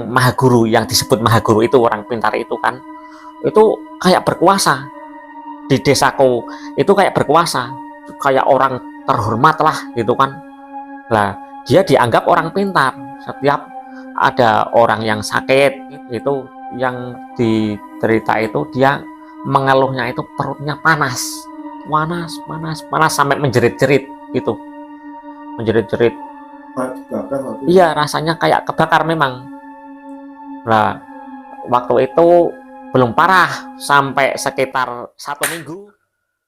maha guru, yang disebut maha guru itu, orang pintar itu kan, itu kayak berkuasa di desaku, itu kayak berkuasa, kayak orang terhormat lah gitu kan. Lah dia dianggap orang pintar. Setiap ada orang yang sakit itu, yang diderita itu, dia mengeluhnya itu perutnya panas, panas, panas, panas sampai menjerit-jerit gitu, menjerit-jerit. Iya, rasanya kayak kebakar memang. Nah, waktu itu belum parah sampai sekitar 1 minggu.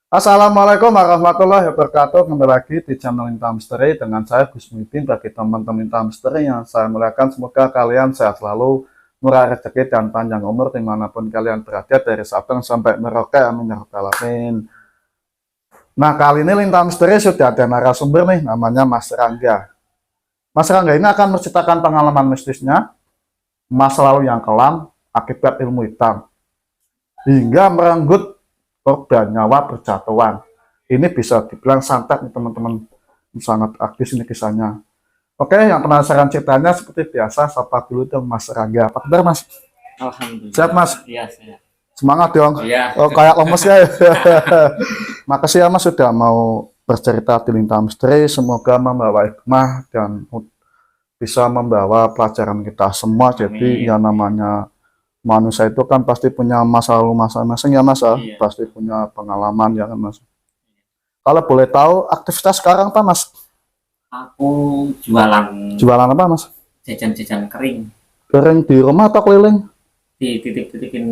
Assalamualaikum warahmatullahi wabarakatuh. Kembali lagi di channel Lintang Misteri dengan saya Gus Muhyiddin. Bagi teman-teman Lintang Misteri yang saya muliakan, semoga kalian sehat selalu, murah rezeki dan panjang umur dimanapun kalian berada, dari Sabang sampai Merauke, amin ya rabbal alamin. Nah, kali ini Lintang Misteri sudah ada narasumber nih, namanya Mas Rangga. Mas Rangga ini akan menceritakan pengalaman mistisnya, masa lalu yang kelam akibat ilmu hitam, hingga merenggut korban nyawa berjatuhan. Ini bisa dibilang santet nih teman-teman, sangat aktif ini kisahnya. Oke, yang penasaran ceritanya seperti biasa, sapa dulu dong Mas Rangga. Apa kabar Mas? Alhamdulillah. Siap Mas? Iya, saya. Semangat dong. Iya. Oh, kayak lemes ya. Makasih ya Mas sudah mau bercerita di Lintang Misteri. Semoga membawa hikmah dan bisa membawa pelajaran kita semua. Jadi yang namanya manusia itu kan pasti punya masa lalu masing-masing ya Mas, Iya. pasti punya pengalaman ya kan Mas. Kalau boleh tahu aktivitas sekarang apa Mas? Aku jualan Jualan apa Mas? jajan-jajan kering Kering di rumah atau keliling? di titik-titikin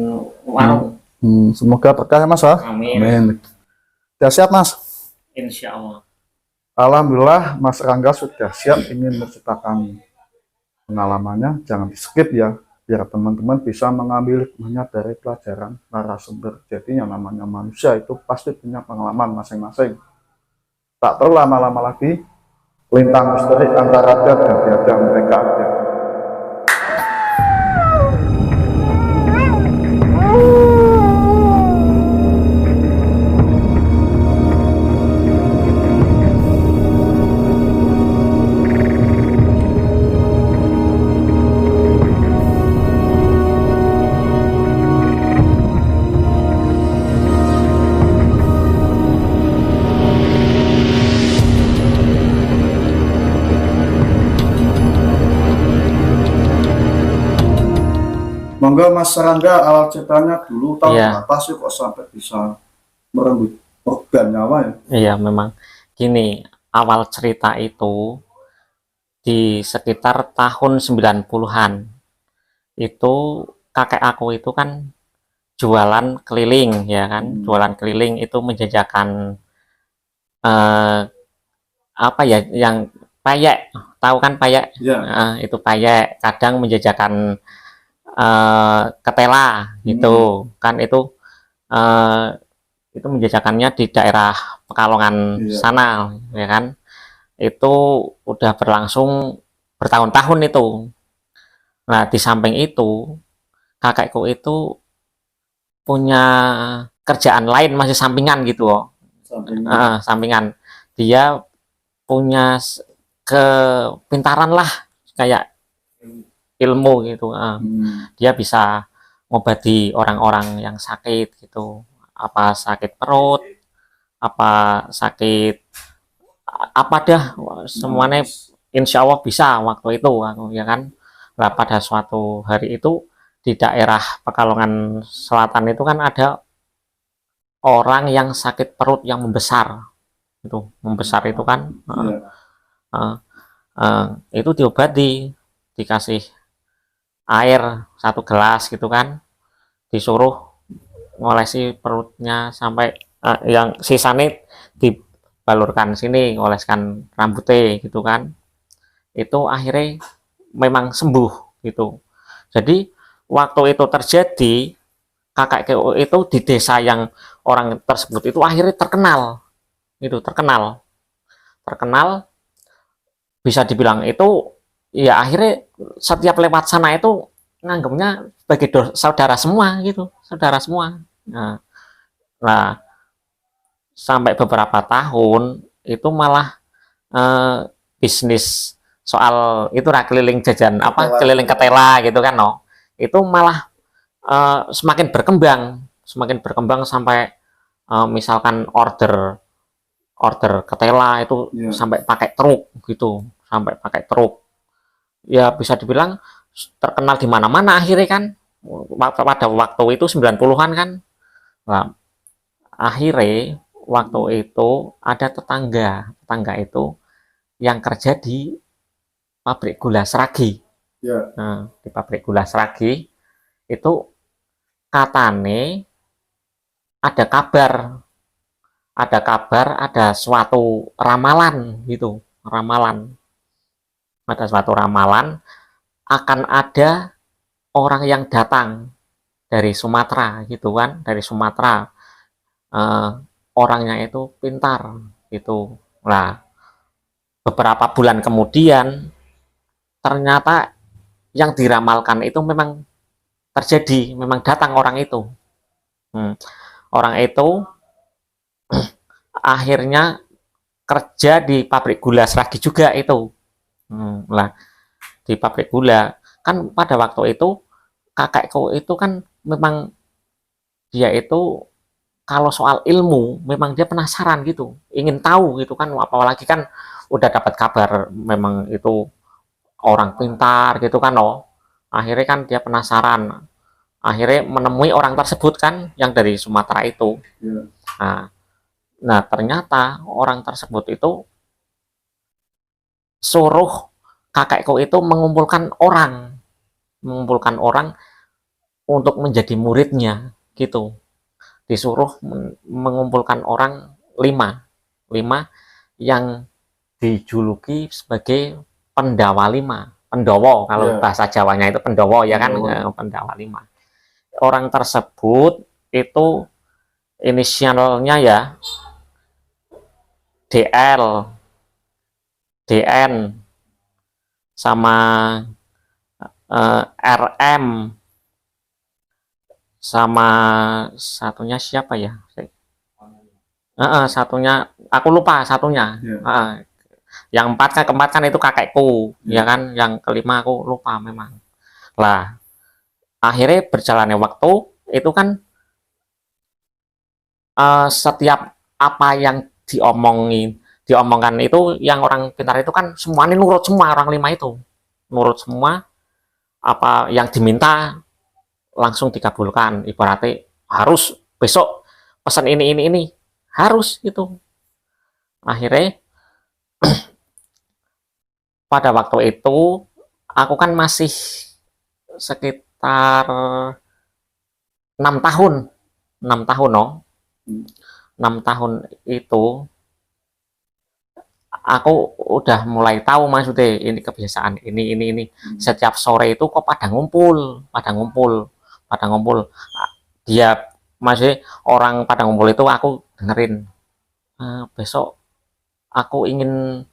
warung. Semoga berkah ya Mas. Amin. Amin. Sudah siap Mas? Insya Allah. Alhamdulillah Mas Rangga sudah siap ingin menceritakan pengalamannya. Jangan di skip ya, biar teman-teman bisa mengambil hikmahnya dari pelajaran narasumber. Jadi yang namanya manusia itu pasti punya pengalaman masing-masing. Tak perlu lama-lama lagi, Lintang Misteri antara dia dan tiada mereka ada. Monggo Mas Rangga, awal ceritanya dulu tahun berapa sih kok sampai bisa merenggut organ nyawa ya? Iya, memang gini, awal cerita itu di sekitar tahun 90-an. Itu kakek aku itu kan jualan keliling ya kan, jualan keliling itu menjajakan apa ya, yang payek, tahu kan payek? Ya. Itu payek, kadang menjajakan ketela gitu kan, itu menjajakannya di daerah Pekalongan sana ya kan. Itu udah berlangsung bertahun-tahun itu. Nah, di samping itu kakekku itu punya kerjaan lain, masih sampingan gitu loh. Sampingan. Dia punya kepintaran lah, kayak ilmu gitu. Dia bisa ngobati orang-orang yang sakit gitu, apa sakit perut, apa sakit apa dah, semuanya insya Allah bisa waktu itu ya kan. Nah, pada suatu hari itu di daerah Pekalongan Selatan itu kan ada orang yang sakit perut yang membesar, itu membesar itu kan. Itu diobati, dikasih air 1 gelas gitu kan, disuruh ngolesi perutnya sampai yang sisanya dibalurkan sini, ngoleskan rambutnya gitu kan. Itu akhirnya memang sembuh gitu. Jadi waktu itu terjadi, kakek itu di desa yang orang tersebut itu akhirnya terkenal, itu terkenal bisa dibilang itu ya. Akhirnya setiap lewat sana itu nganggapnya sebagai saudara semua gitu, saudara semua. Nah, sampai beberapa tahun itu malah bisnis soal itu lah keliling jajan apa keliling ketela gitu kan no, itu malah semakin berkembang sampai misalkan order order ketela itu sampai pakai truk gitu, sampai pakai truk ya bisa dibilang terkenal di mana-mana akhirnya kan pada waktu itu 90-an kan. Nah, akhirnya waktu itu ada tetangga itu yang kerja di pabrik gula Seragi. Nah, di pabrik gula Seragi itu katane ada suatu ramalan gitu, ada suatu ramalan akan ada orang yang datang dari Sumatera gitu kan, dari Sumatera, orangnya itu pintar gitu. Nah, beberapa bulan kemudian ternyata yang diramalkan itu memang terjadi, memang datang orang itu. Orang itu akhirnya kerja di pabrik gula Seragi juga itu. Lah, di pabrik gula kan pada waktu itu kakekku itu kan memang dia itu kalau soal ilmu memang dia penasaran gitu, ingin tahu gitu kan, apalagi kan udah dapat kabar memang itu orang pintar gitu kan loh. Akhirnya kan dia penasaran, akhirnya menemui orang tersebut kan yang dari Sumatera itu. Nah, ternyata orang tersebut itu suruh kakekku itu mengumpulkan orang untuk menjadi muridnya gitu. Disuruh mengumpulkan orang 5 yang dijuluki sebagai Pendawa 5, Pendowo kalau bahasa Jawanya itu Pendowo ya kan, Pendawa 5. Orang tersebut itu inisialnya ya DL, DN, sama RM, sama satunya siapa ya? Satunya aku lupa satunya. Yang keempat kan itu kakekku, ya kan. Yang kelima aku lupa memang. Lah, akhirnya berjalannya waktu itu kan setiap apa yang diomongkan itu yang orang pintar itu kan semuanya nurut semua, orang 5 itu nurut semua, apa yang diminta langsung dikabulkan. Ibaratnya harus besok pesan ini harus itu. Akhirnya pada waktu itu aku kan masih sekitar 6 tahun 6 tahun no 6 tahun itu aku udah mulai tahu maksudnya ini kebiasaan ini setiap sore itu kok pada ngumpul dia maksudnya orang pada ngumpul itu aku dengerin, besok aku ingin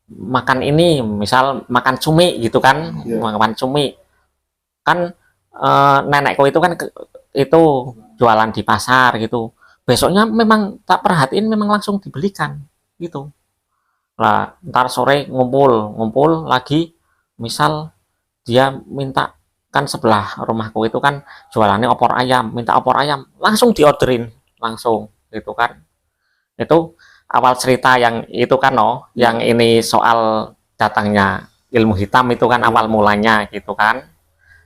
makan ini, misal makan cumi gitu kan, makan cumi kan, nenekku itu kan itu jualan di pasar gitu, besoknya memang tak perhatiin memang langsung dibelikan gitu. Lah ntar sore ngumpul lagi, misal dia minta, kan sebelah rumahku itu kan jualannya opor ayam, minta opor ayam langsung diorderin langsung gitu kan. Itu awal cerita yang itu kan yang ini soal datangnya ilmu hitam itu kan awal mulanya gitu kan.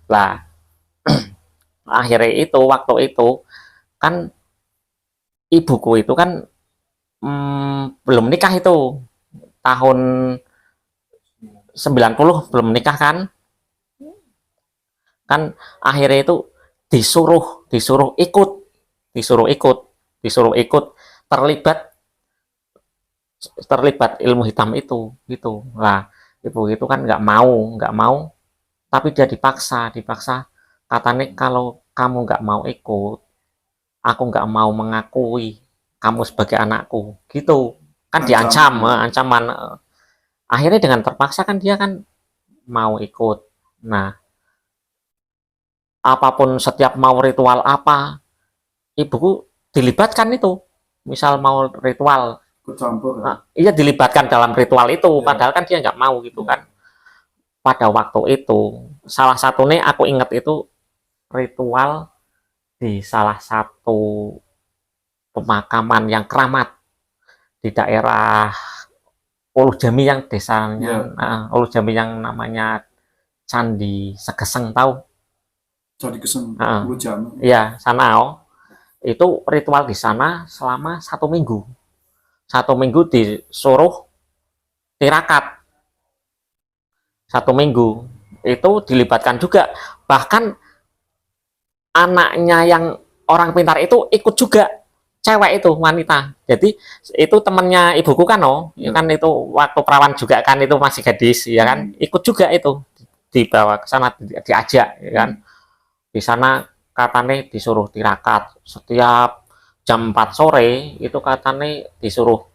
Lah akhirnya itu waktu itu kan ibuku itu kan belum nikah itu tahun 90 belum nikah kan akhirnya itu disuruh ikut terlibat ilmu hitam itu gitu. Lah ibu itu kan nggak mau tapi dia dipaksa katanya kalau kamu nggak mau ikut, aku nggak mau mengakui kamu sebagai anakku gitu kan, diancam ancaman. Akhirnya dengan terpaksa kan dia kan mau ikut. Nah, apapun setiap mau ritual apa, ibuku dilibatkan itu. Misal mau ritual, iya dilibatkan dalam ritual itu, padahal kan dia nggak mau gitu kan. pada waktu itu salah satunya aku ingat itu ritual di salah satu pemakaman yang keramat di daerah Ulu Jami yang desanya Ulu Jami yang namanya Candi Segeseng, tahu? Jadi keseng Ulu Jami. Iya, sana itu ritual di sana selama 1 minggu. 1 minggu disuruh tirakat. 1 minggu itu dilibatkan juga, bahkan anaknya yang orang pintar itu ikut juga, cewek itu, wanita. Jadi itu temannya ibuku kan, ya kan, itu waktu perawan juga kan, itu masih gadis ya kan, ikut juga itu, dibawa ke sana, diajak ya kan. Di sana katanya disuruh tirakat setiap jam 4 sore, itu katanya disuruh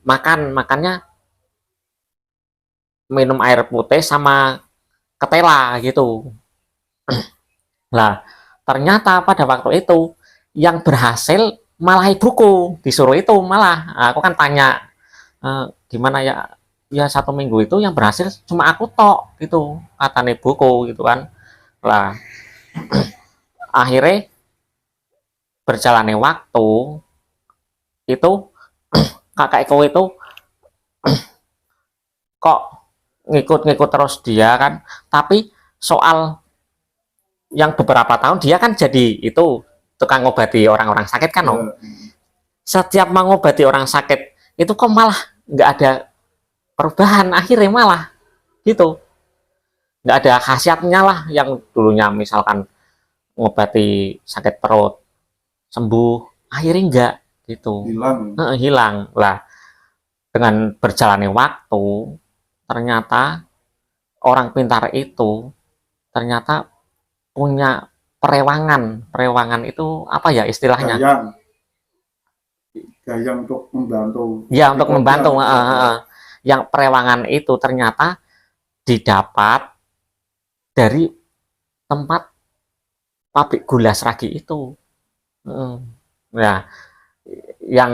makannya minum air putih sama ketela gitu. Nah, ternyata pada waktu itu yang berhasil malah ibuku, disuruh itu malah. Aku kan tanya, gimana ya? Ya 1 minggu itu yang berhasil cuma aku tok gitu, kata ibuku gitu kan. Lah, akhirnya berjalannya waktu itu kakakku itu kok ngikut-ngikut terus dia kan. Tapi soal yang beberapa tahun dia kan jadi itu tukang ngobati orang-orang sakit kan, setiap mengobati orang sakit itu kok malah nggak ada perubahan, akhirnya malah gitu, nggak ada khasiatnya lah. Yang dulunya misalkan ngobati sakit perut sembuh, akhirnya enggak gitu, hilang lah. Dengan berjalannya waktu ternyata orang pintar itu ternyata punya perewangan itu apa ya istilahnya, gaya untuk membantu ya, untuk membantu. Yang perewangan itu ternyata didapat dari tempat pabrik gula Sragi itu. Nah, yang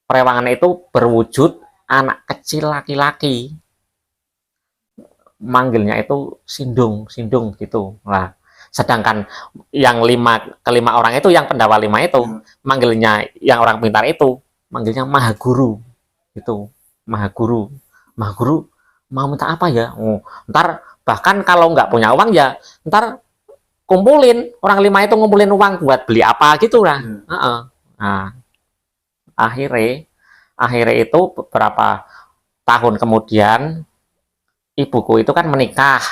perewangan itu berwujud anak kecil laki-laki, manggilnya itu Sindung gitu. Nah, sedangkan yang kelima orang itu, yang pendawa 5 itu, manggilnya yang orang pintar itu manggilnya Maha Guru gitu. Maha Guru mau minta apa ya? Ntar bahkan kalau nggak punya uang ya ntar kumpulin, orang 5 itu ngumpulin uang buat beli apa gitu lah. Nah, akhirnya itu beberapa tahun kemudian ibuku itu kan menikah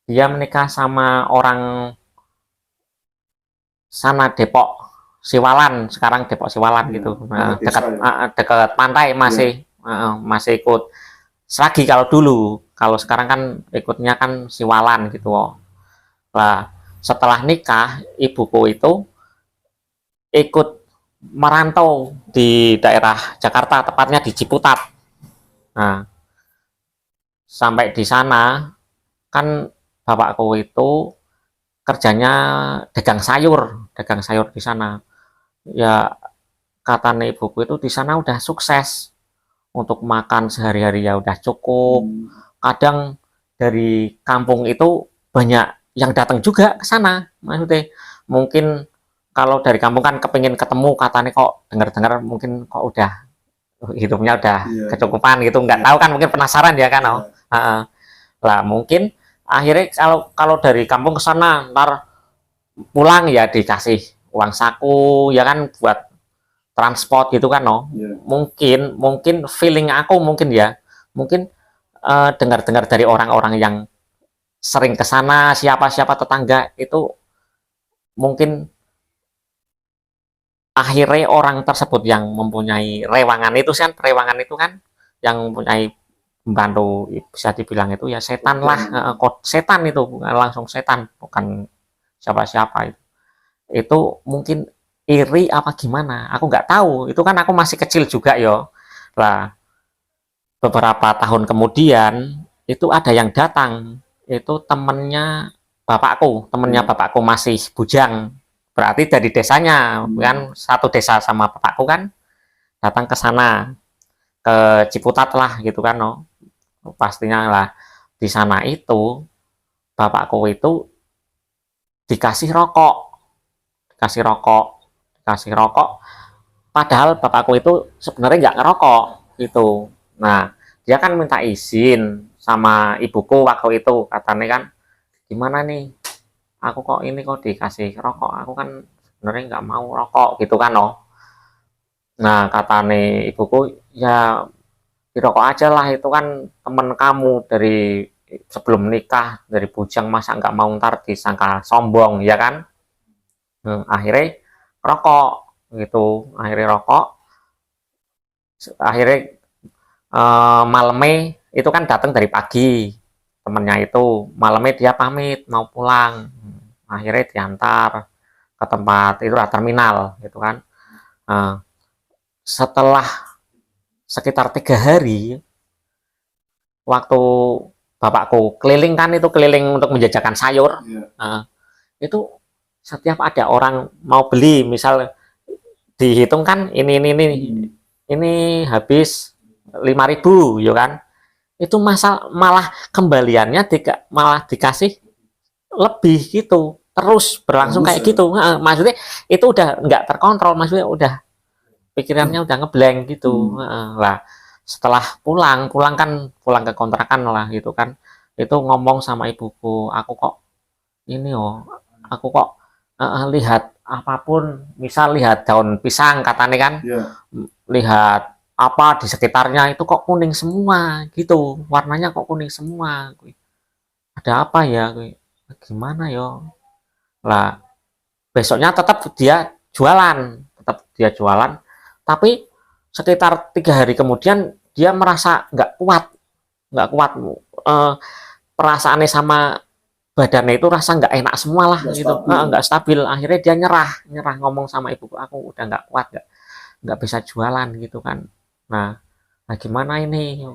dia menikah sama orang sana Depok Siwalan, sekarang Depok Siwalan gitu. Nah, dekat pantai masih ikut Sragi kalau dulu. Kalau sekarang kan ikutnya kan Siwalan gitu. Nah, setelah nikah ibuku itu ikut merantau di daerah Jakarta, tepatnya di Ciputat. Nah, sampai di sana kan bapakku itu kerjanya dagang sayur di sana. Ya, katanya ibuku itu di sana udah sukses, untuk makan sehari-hari ya udah cukup. Kadang dari kampung itu banyak yang datang juga ke sana, maksudnya mungkin kalau dari kampung kan kepingin ketemu, katanya kok dengar-dengar mungkin kok udah hidupnya udah kecukupan gitu, nggak tahu kan, mungkin penasaran ya kan. Lah mungkin akhirnya kalau dari kampung ke sana ntar pulang ya dikasih uang saku ya kan, buat transport gitu kan. Mungkin feeling aku mungkin dengar-dengar dari orang-orang yang sering ke sana, siapa-siapa tetangga itu, mungkin akhirnya orang tersebut yang mempunyai rewangan itu kan yang mempunyai membantu, bisa dibilang itu ya setan lah, setan itu bukan langsung setan, bukan siapa-siapa itu mungkin iri apa gimana, aku nggak tahu, itu kan aku masih kecil juga yo. Lah beberapa tahun kemudian itu ada yang datang, itu temennya bapakku masih bujang, berarti dari desanya kan, satu desa sama bapakku kan, datang ke sana ke Ciputat lah gitu kan. pastinya lah. Di sana itu bapakku itu dikasih rokok, dikasih rokok, dikasih rokok. Padahal bapakku itu sebenarnya nggak ngerokok gitu. Nah, dia kan minta izin sama ibuku waktu itu, katanya kan, gimana nih? Aku kok ini kok dikasih rokok? Aku kan sebenarnya nggak mau rokok gitu kan, oh. Nah, katanya ibuku, ya dirokok aja lah, itu kan temen kamu dari sebelum nikah, dari bujang, masa nggak mau ntar disangka sombong, ya kan? Akhirnya rokok gitu, akhirnya rokok, akhirnya malamnya itu kan datang dari pagi, temennya itu malamnya dia pamit mau pulang. Akhirnya diantar ke tempat itu lah, terminal gitu kan. Setelah sekitar 3 hari, waktu bapakku keliling kan, itu keliling untuk menjajakan sayur. Itu setiap ada orang mau beli, misal dihitung kan, ini habis 5.000 ya kan, itu malah kembaliannya malah dikasih lebih gitu, terus berlangsung kayak gitu. Maksudnya itu udah nggak terkontrol, maksudnya udah pikirannya udah ngeblank gitu. Lah setelah pulang kan, pulang ke kontrakan lah gitu kan, itu ngomong sama ibuku, aku kok ini, oh, aku kok lihat apapun, misal lihat daun pisang katanya kan, lihat apa di sekitarnya itu kok kuning semua gitu, warnanya kok kuning semua. Ada apa ya? Gimana yo? Lah besoknya tetap dia jualan, tapi sekitar 3 hari kemudian dia merasa nggak kuat, perasaannya sama badannya itu rasa nggak enak semua lah gitu, nggak stabil. Akhirnya dia nyerah ngomong sama ibu, aku udah nggak kuat, nggak bisa jualan gitu kan. Nah gimana ini,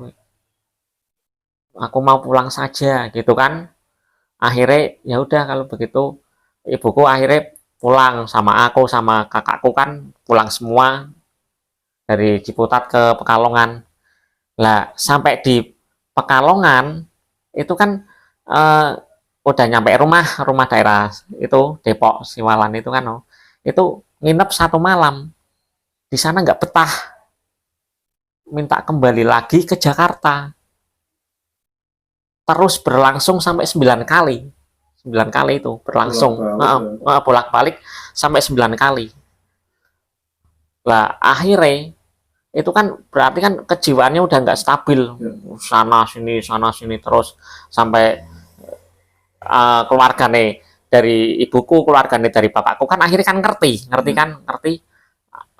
aku mau pulang saja gitu kan. Akhirnya ya udah kalau begitu, ibuku akhirnya pulang sama aku sama kakakku kan, pulang semua dari Ciputat ke Pekalongan. Lah sampai di Pekalongan itu kan, eh, udah nyampe rumah daerah itu Depok Siwalan itu kan, oh. Itu nginep 1 malam di sana, nggak betah, minta kembali lagi ke Jakarta. Terus berlangsung sampai 9 kali. 9 kali itu berlangsung, bolak-balik sampai 9 kali. Lah akhirnya itu kan berarti kan kejiwaannya udah nggak stabil, sana sini terus, sampai keluarga nih dari ibuku, keluarga nih dari bapakku kan akhirnya kan ngerti,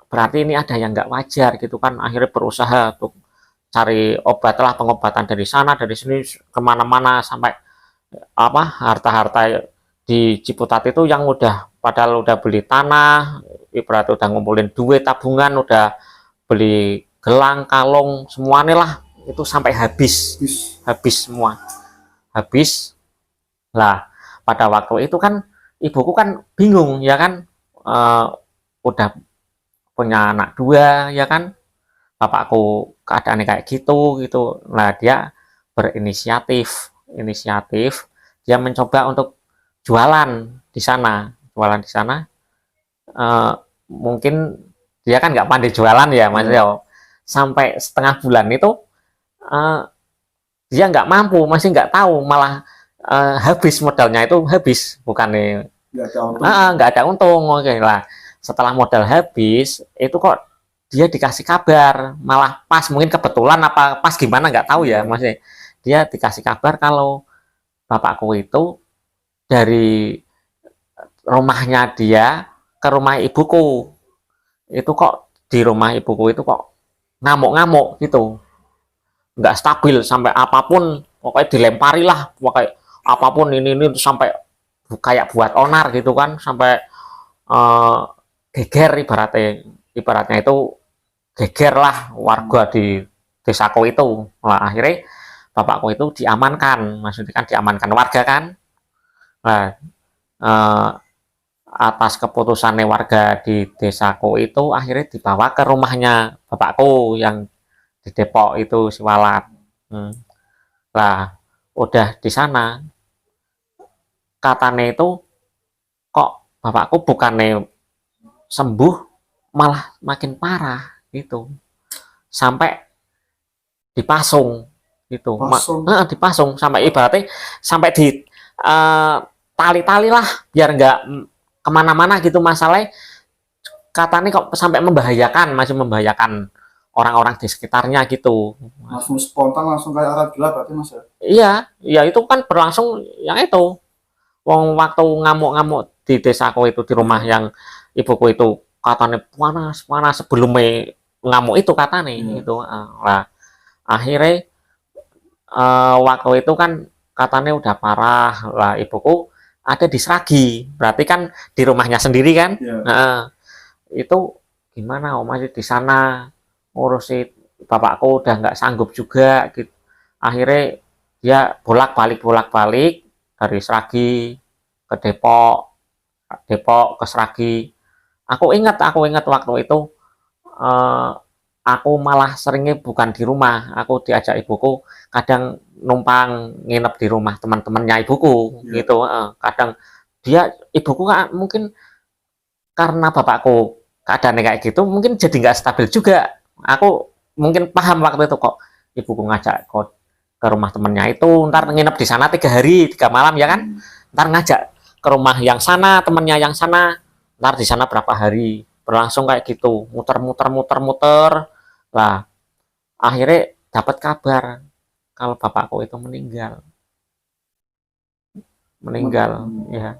berarti ini ada yang nggak wajar gitu kan. Akhirnya berusaha untuk cari obat lah, pengobatan dari sana dari sini, kemana-mana, sampai apa, harta-harta di Ciputat itu yang padahal udah beli tanah, ibarat udah ngumpulin duit tabungan, udah beli gelang kalung semuanya lah, itu sampai habis semua, habis. Lah pada waktu itu kan ibuku kan bingung ya kan, udah punya anak 2 ya kan, bapakku keadaannya kayak gitu. Nah dia inisiatif, dia mencoba untuk jualan di sana. eh, Mungkin dia kan nggak pandai jualan ya Mas Leo, sampai setengah bulan itu eh, dia nggak mampu, masih nggak tahu, malah habis modalnya, itu habis, bukannya nggak ada untung. Oke lah, setelah modal habis itu kok dia dikasih kabar, malah pas, mungkin kebetulan apa pas gimana nggak tahu ya Mas, dia dikasih kabar kalau bapakku itu dari rumahnya dia ke rumah ibuku, itu kok di rumah ibuku itu kok ngamuk-ngamuk gitu, nggak stabil, sampai apapun pokoknya dilempari lah, pokoknya apapun ini sampai kayak buat onar gitu kan, sampai uh, geger, ibaratnya itu geger lah warga di desaku itu. Nah akhirnya bapakku itu diamankan, maksudnya kan diamankan warga kan. Nah eh, atas keputusannya warga di desaku itu, akhirnya dibawa ke rumahnya bapakku yang di Depok itu, Siwalat. Lah udah di sana katanya itu kok bapakku bukannya sembuh malah makin parah gitu, sampai dipasung gitu. Pasung. Dipasung sampai ibaratnya sampai di tali-tali lah biar nggak kemana-mana gitu. Masalahnya katanya kok sampai membahayakan, masih membahayakan orang-orang di sekitarnya gitu. Langsung spontan, langsung kayak arat gila berarti Mas ya? Iya, ya itu kan berlangsung yang itu. Wong waktu ngamuk-ngamuk di desaku itu, di rumah yang ibuku itu katanya panas panas sebelumnya ngamuk itu katanya itu. Lah akhirnya waktu itu kan katanya udah parah lah, ibuku ada di Sragi, berarti kan di rumahnya sendiri kan. Itu gimana om, masih di sana ngurusin bapakku udah nggak sanggup juga gitu. Akhirnya dia bolak balik dari Sragi ke Depok, Depok ke Sragi. Aku ingat waktu itu eh, aku malah seringnya bukan di rumah, aku diajak ibuku kadang numpang nginep di rumah teman-temannya ibuku gitu. Kadang ibuku mungkin karena bapakku keadaannya kayak gitu mungkin jadi nggak stabil juga. Aku mungkin paham waktu itu kok ibuku ngajak ke rumah temennya itu, ntar nginep di sana 3 hari 3 malam ya kan, ntar ngajak ke rumah yang sana, temennya yang sana, ntar di sana berapa hari, berlangsung kayak gitu, muter lah. Akhirnya dapat kabar kalau bapakku itu meninggal ya.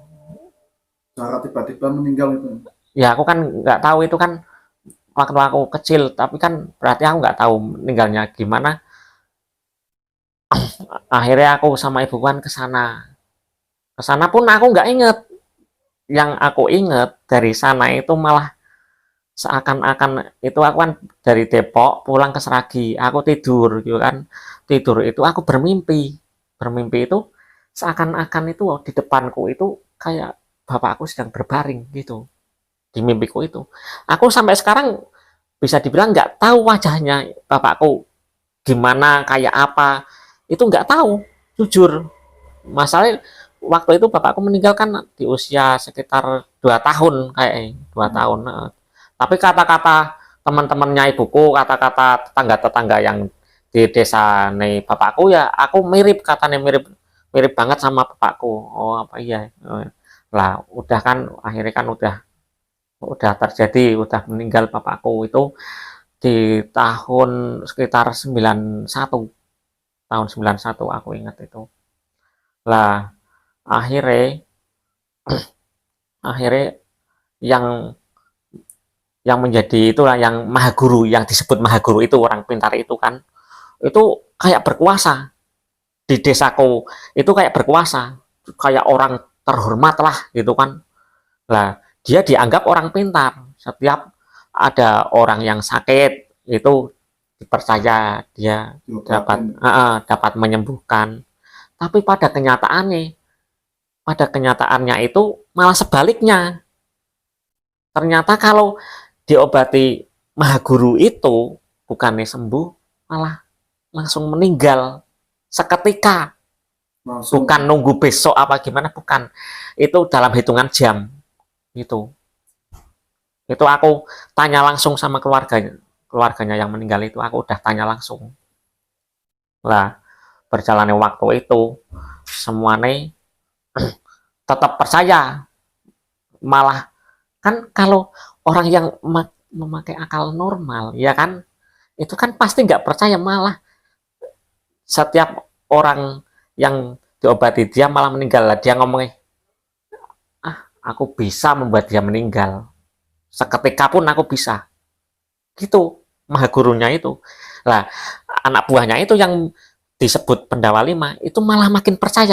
Cara tiba-tiba meninggal itu. Ya aku kan nggak tahu itu kan waktu aku kecil, tapi kan berarti aku nggak tahu meninggalnya gimana. Akhirnya aku sama ibu kan ke sana pun aku nggak inget. Yang aku inget dari sana itu malah seakan-akan itu aku kan dari Depok pulang ke Seragi, aku tidur gitu kan. Tidur itu aku bermimpi itu seakan-akan itu di depanku itu kayak bapakku sedang berbaring gitu di mimpiku itu. Aku sampai sekarang bisa dibilang nggak tahu wajahnya bapakku gimana, kayak apa, itu nggak tahu jujur. Masalahnya waktu itu bapakku meninggal kan di usia sekitar 2 tahun, kayak 2 tahun. Tapi kata-kata teman-temannya ibuku, kata-kata tetangga-tetangga yang di desa nih bapakku, ya aku mirip, katanya mirip mirip banget sama bapakku. Oh apa iya. Lah udah kan akhirnya kan udah terjadi, udah meninggal bapakku itu di tahun sekitar 91, tahun 91 aku ingat itu. Lah akhirnya akhirnya yang menjadi itulah yang maha guru, yang disebut maha guru itu, orang pintar itu kan, itu kayak berkuasa di desaku, itu kayak berkuasa, kayak orang terhormat lah gitu kan. Lah dia dianggap orang pintar, setiap ada orang yang sakit itu dipercaya dia dapat menyembuhkan. Tapi pada kenyataannya itu malah sebaliknya. Ternyata kalau diobati maha guru itu bukannya sembuh, malah langsung meninggal seketika. Bukan nunggu besok apa gimana, bukan. Itu dalam hitungan jam gitu. Itu aku tanya langsung sama keluarganya yang meninggal itu, aku udah tanya langsung. Lah berjalannya waktu itu semuanya tetap percaya. Malah kan kalau orang yang memakai akal normal ya kan, itu kan pasti nggak percaya, malah setiap orang yang diobati dia malah meninggal. Lah dia ngomongnya, aku bisa membuat dia meninggal seketika pun, aku bisa gitu, maha gurunya itu. Lah anak buahnya itu yang disebut Pendawa Lima itu malah makin percaya.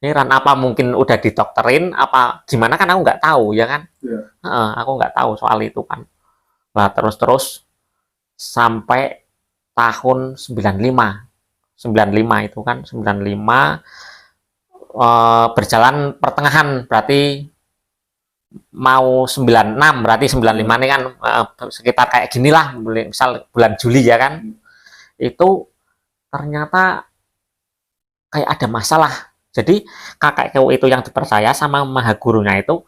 Heran apa mungkin udah didokterin apa gimana kan, aku nggak tahu ya kan. Aku nggak tahu soal itu kan. Nah terus sampai tahun 95 itu kan, 95 berjalan pertengahan, berarti mau 96, berarti 95 ini kan sekitar kayak gini lah, misal bulan Juli ya kan. Itu ternyata kayak ada masalah. Jadi kakekku itu yang dipercaya sama maha gurunya itu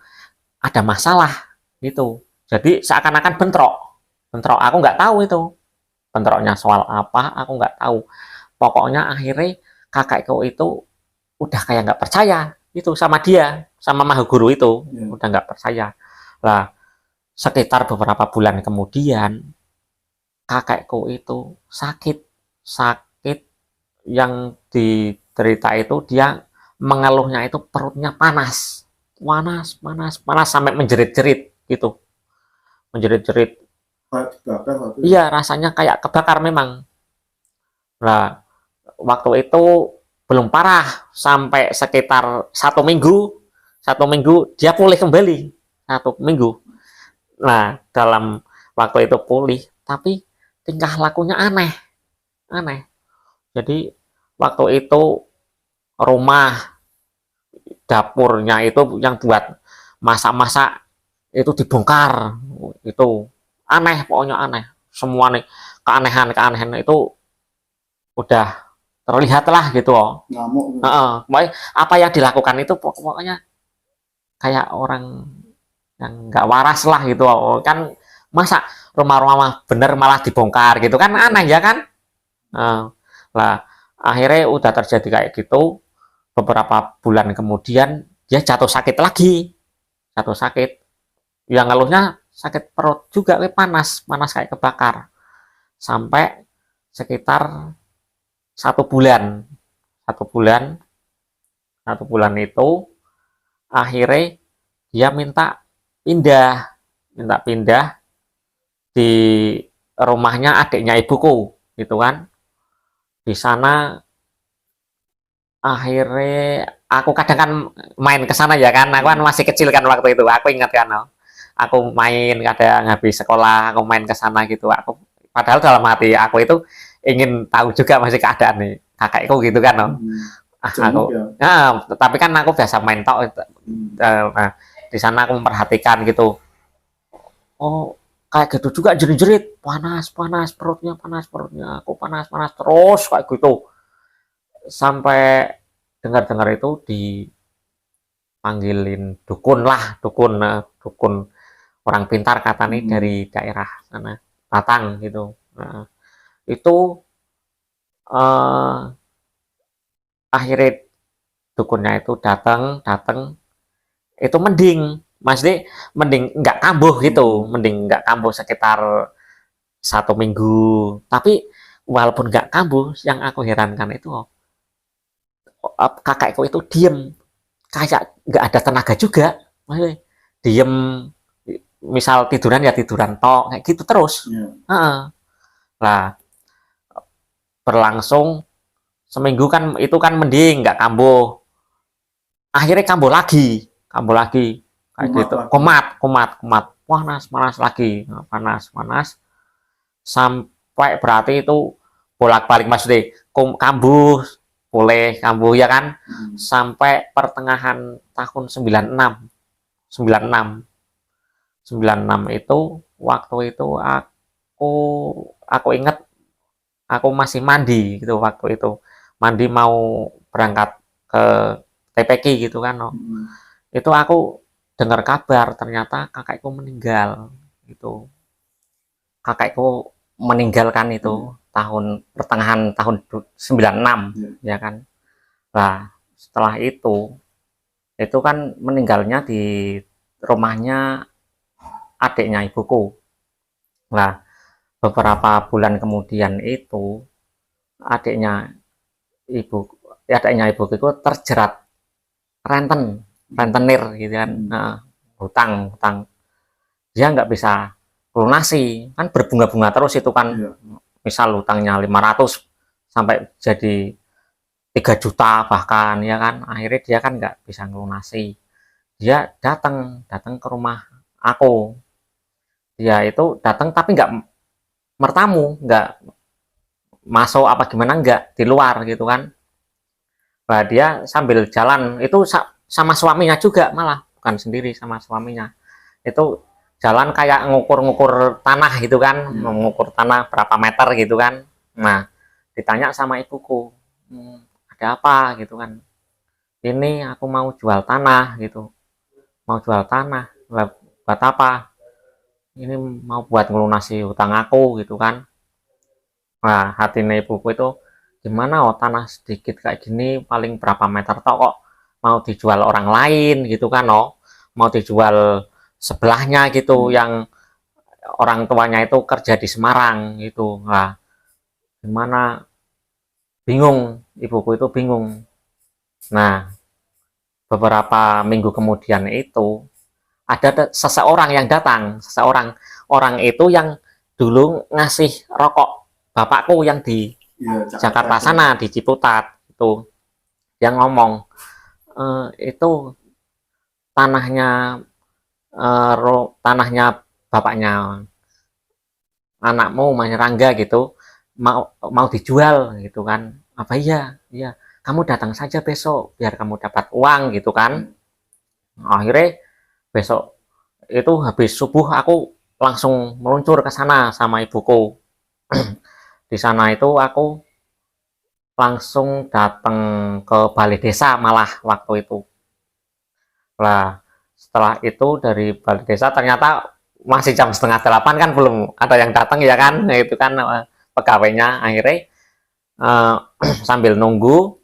ada masalah gitu. Jadi seakan-akan bentrok. Aku nggak tahu itu bentroknya soal apa, aku nggak tahu. Pokoknya akhirnya kakekku itu udah kayak nggak percaya itu sama dia, sama maha guru itu, udah nggak percaya. Lah, sekitar beberapa bulan kemudian kakekku itu sakit yang diderita itu dia mengeluhnya itu perutnya panas sampai menjerit-jerit gitu, menjerit-jerit. Iya, rasanya kayak kebakar memang. Nah, waktu itu belum parah sampai sekitar 1 minggu dia pulih kembali 1 minggu. Nah, dalam waktu itu pulih, tapi tingkah lakunya aneh. Jadi waktu itu rumah dapurnya itu yang buat masak-masak itu dibongkar. Itu aneh, pokoknya aneh. Semua nih keanehan itu udah terlihat lah gitu loh. Ngamuk. Pokoknya apa yang dilakukan itu pokoknya kayak orang yang nggak waras lah gitu loh. Kan masa rumah-rumah bener malah dibongkar gitu kan aneh ya kan. Lah akhirnya udah terjadi kayak gitu. Beberapa bulan kemudian dia jatuh sakit lagi, yang ngeluhnya sakit perut juga, panas kayak kebakar sampai sekitar 1 bulan. Satu bulan itu akhirnya dia minta pindah di rumahnya adiknya ibuku gitu kan. Di sana akhirnya aku kadang kan main ke sana ya kan, aku kan masih kecil kan waktu itu, aku ingat kan, aku main kadang habis sekolah aku main ke sana gitu. Aku padahal dalam hati aku itu ingin tahu juga masih keadaan nih kakekku gitu kan. Tapi kan aku biasa main tok. Nah, di sana aku memperhatikan gitu, oh kayak gitu juga jerit-jerit panas perutnya, aku panas terus kayak gitu sampai dengar itu dipanggilin dukun orang pintar kata nih dari daerah sana Batang gitu. Nah, itu akhirnya dukunnya itu datang itu mending nggak kambuh gitu, sekitar 1 minggu. Tapi walaupun nggak kambuh, yang aku herankan itu kakekku itu diem kayak nggak ada tenaga juga, diem, misal tiduran ya tiduran tok kayak gitu terus. Lah berlangsung seminggu kan, itu kan mending nggak kambuh, akhirnya kambuh lagi kayak gitu, kumat panas lagi, panas sampai berarti itu bolak-balik maksudnya kambuh kambuh ya kan, sampai pertengahan tahun 96 itu. Waktu itu aku ingat aku masih mandi gitu, waktu itu mandi mau berangkat ke TPQ gitu kan. Itu aku dengar kabar ternyata kakekku meninggal gitu. Kakekku meninggalkan itu pertengahan tahun 96 ya kan. Nah setelah itu kan meninggalnya di rumahnya adiknya ibuku. Nah beberapa bulan kemudian itu adiknya ibuku itu terjerat rentenir gitu kan. Hutang dia nggak bisa lunasi kan, berbunga-bunga terus itu kan. Misal hutangnya 500 sampai jadi 3 juta bahkan ya kan, akhirnya dia kan nggak bisa ngelunasi. Dia datang ke rumah aku, dia itu datang tapi nggak mertamu, nggak masuk apa gimana, nggak di luar gitu kan. Nah dia sambil jalan itu sama suaminya juga, malah bukan sendiri, sama suaminya itu jalan kayak ngukur tanah gitu kan, mengukur tanah berapa meter gitu kan. Nah ditanya sama ibuku, ada apa gitu kan, ini aku mau jual tanah gitu, mau jual tanah. Lah, buat apa? Ini mau buat ngelunasi hutang aku gitu kan. Nah, hatinya ibuku itu, gimana oh tanah sedikit kayak gini paling berapa meter toh kok mau dijual orang lain gitu kan, oh mau dijual sebelahnya gitu, yang orang tuanya itu kerja di Semarang gitu. Nah, gimana, bingung, ibuku itu bingung. Nah, beberapa minggu kemudian itu ada seseorang yang datang, seseorang, orang itu yang dulu ngasih rokok bapakku yang di Jakarta sana, di Ciputat itu, yang ngomong, itu tanahnya, tanahnya bapaknya anakmu Mas Rangga gitu, mau dijual gitu kan. Apa iya? Iya, kamu datang saja besok biar kamu dapat uang gitu kan. Akhirnya besok itu habis subuh aku langsung meluncur ke sana sama ibuku. Di sana itu aku langsung datang ke balai desa malah waktu itu. Lah, setelah itu dari balai desa ternyata masih jam setengah 8 kan belum ada yang datang ya kan. Nah, itu kan pegawainya. Akhirnya uh, sambil nunggu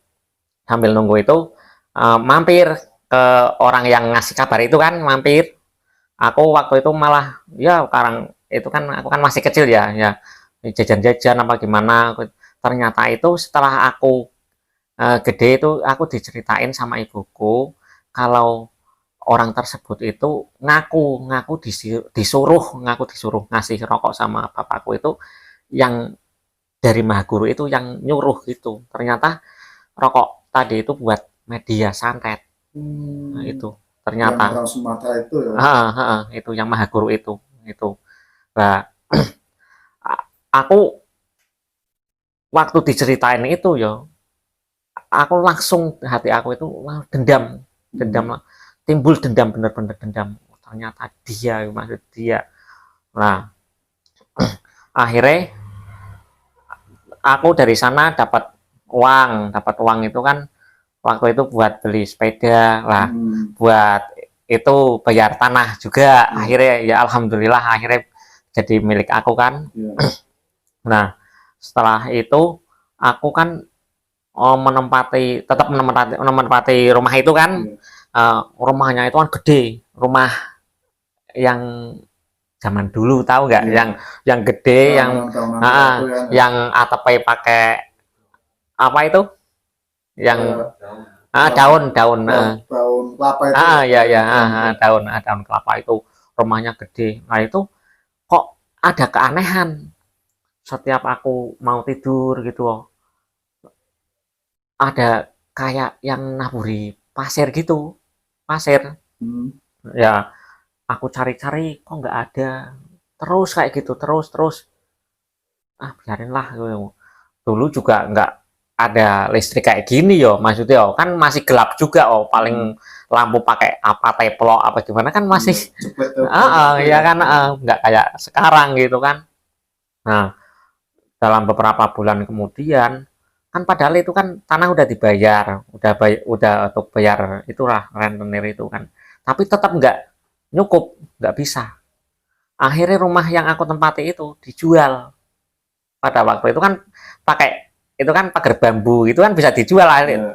itu mampir ke orang yang ngasih kabar itu kan, mampir. Aku waktu itu malah ya sekarang itu kan aku kan masih kecil ya, jajan-jajan apa gimana. Ternyata itu setelah aku gede itu aku diceritain sama ibuku kalau orang tersebut itu ngaku disuruh ngasih rokok sama bapakku itu, yang dari Mahaguru itu yang nyuruh gitu. Ternyata rokok tadi itu buat media santet. Nah, itu ternyata yang orang Sumatera itu ya. Itu yang Mahaguru itu. Nah, aku waktu diceritain itu ya, aku langsung hati aku itu dendam lah, timbul dendam, bener-bener dendam. Ternyata dia, maksud dia. Nah, akhirnya aku dari sana dapat uang itu kan waktu itu buat beli sepeda lah, buat itu bayar tanah juga. Akhirnya ya alhamdulillah akhirnya jadi milik aku kan. Nah, setelah itu aku kan tetap menempati rumah itu kan. Rumahnya itu kan gede, rumah yang zaman dulu, tahu nggak? Yang gede, yang atapnya pakai apa itu, yang daun kelapa itu. Daun kelapa itu, rumahnya gede. Nah, itu kok ada keanehan setiap aku mau tidur gitu, ada kayak yang naburi pasir gitu, pasir. Ya, aku cari-cari kok nggak ada, terus kayak gitu, terus biarinlah. Dulu juga nggak ada listrik kayak gini yo, maksudnya kan masih gelap juga, paling lampu pakai apa, teplok apa gimana kan masih ya kan, nggak kayak sekarang gitu kan. Nah, dalam beberapa bulan kemudian kan, padahal itu kan tanah udah dibayar, udah untuk bayar itulah rentenir itu kan, tapi tetap nggak bisa. Akhirnya rumah yang aku tempati itu dijual. Pada waktu itu kan pakai itu kan pagar bambu itu kan bisa dijual,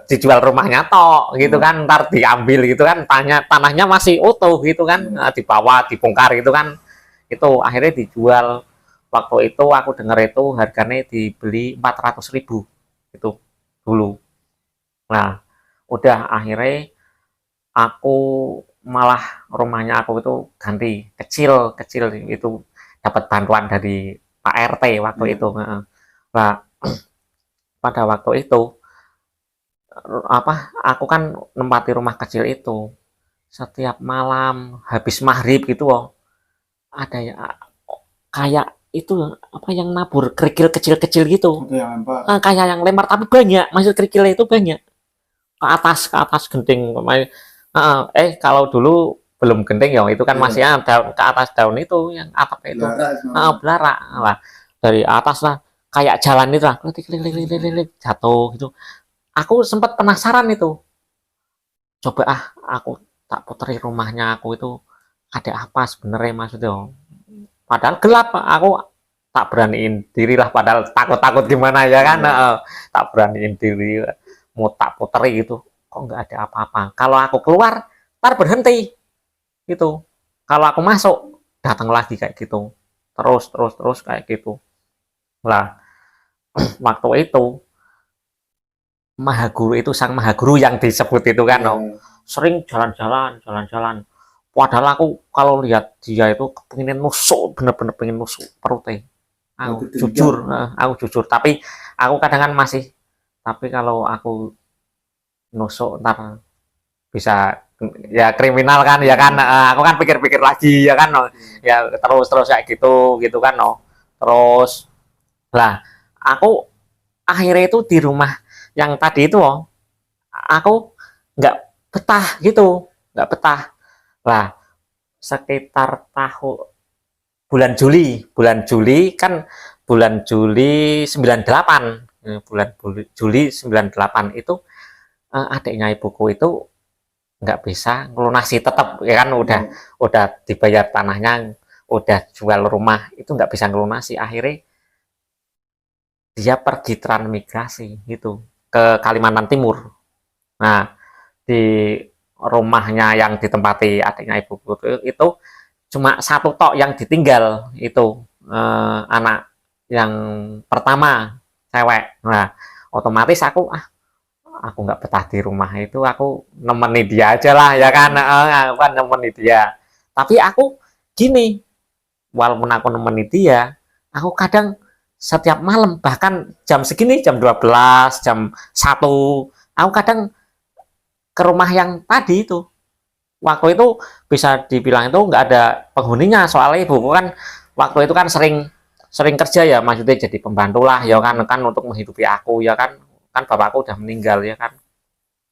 dijual rumahnya tok gitu kan, ntar diambil gitu kan, tanahnya masih utuh gitu kan, dibawa dibongkar gitu kan. Itu akhirnya dijual. Waktu itu aku dengar itu harganya dibeli 400.000 itu dulu. Nah, udah akhirnya aku malah rumahnya aku itu ganti kecil itu, dapat bantuan dari Pak RT waktu itu. Nah, pada waktu itu aku kan nempati rumah kecil itu, setiap malam habis maghrib gitu ada ya kayak itu apa yang nabur kerikil kecil-kecil gitu. Kayak yang lempar tapi banyak, maksud kerikilnya itu banyak ke atas genting. Kalau dulu belum genting ya, itu kan masih ada ke atas daun itu yang atap itu, belara lah, dari atas lah kayak jalan itu lah, klik, klik, klik, klik, klik, klik, jatuh gitu. Aku sempat penasaran itu, coba aku tak puteri rumahnya aku itu ada apa sebenarnya maksudnya. Padahal gelap, aku tak beraniin diri lah, padahal takut-takut gimana ya kan. Tak beraniin diri, mau tak puteri gitu, kok nggak ada apa-apa. Kalau aku keluar, ntar berhenti gitu. Kalau aku masuk, datang lagi kayak gitu. Terus kayak gitu. Lah, waktu itu Maha Guru itu, sang Maha Guru yang disebut itu kan, sering jalan-jalan. Padahal aku kalau lihat dia itu pengen nusuk, bener-bener pengen nusuk perutnya. Aku jujur. Tapi aku kadang kan masih, tapi kalau aku nusuk ntar bisa ya kriminal kan ya kan. Aku kan pikir-pikir lagi ya kan, ya terus kayak gitu kan, terus lah aku akhirnya itu di rumah yang tadi itu, aku nggak betah gitu, nggak betah lah. Sekitar bulan Juli kan, bulan Juli 98, bulan Juli 98 itu, adiknya ibuku itu nggak bisa ngelunasi tetap ya kan, udah dibayar tanahnya, udah jual rumah itu nggak bisa ngelunasi. Akhirnya dia pergi transmigrasi gitu ke Kalimantan Timur. Nah, di rumahnya yang ditempati adiknya ibuku itu cuma satu tok yang ditinggal itu, anak yang pertama cewek. Nah, otomatis aku nggak betah di rumah itu, aku nemenin dia aja lah ya kan. Aku kan nemenin dia, tapi aku gini, walaupun aku nemenin dia, aku kadang setiap malam, bahkan jam segini, jam 12, jam 1, aku kadang ke rumah yang tadi itu. Waktu itu bisa dibilang itu nggak ada penghuninya, soalnya ibuku kan waktu itu kan sering sering kerja ya, maksudnya jadi pembantu lah ya kan, untuk menghidupi aku ya kan. Kan bapakku udah meninggal ya kan.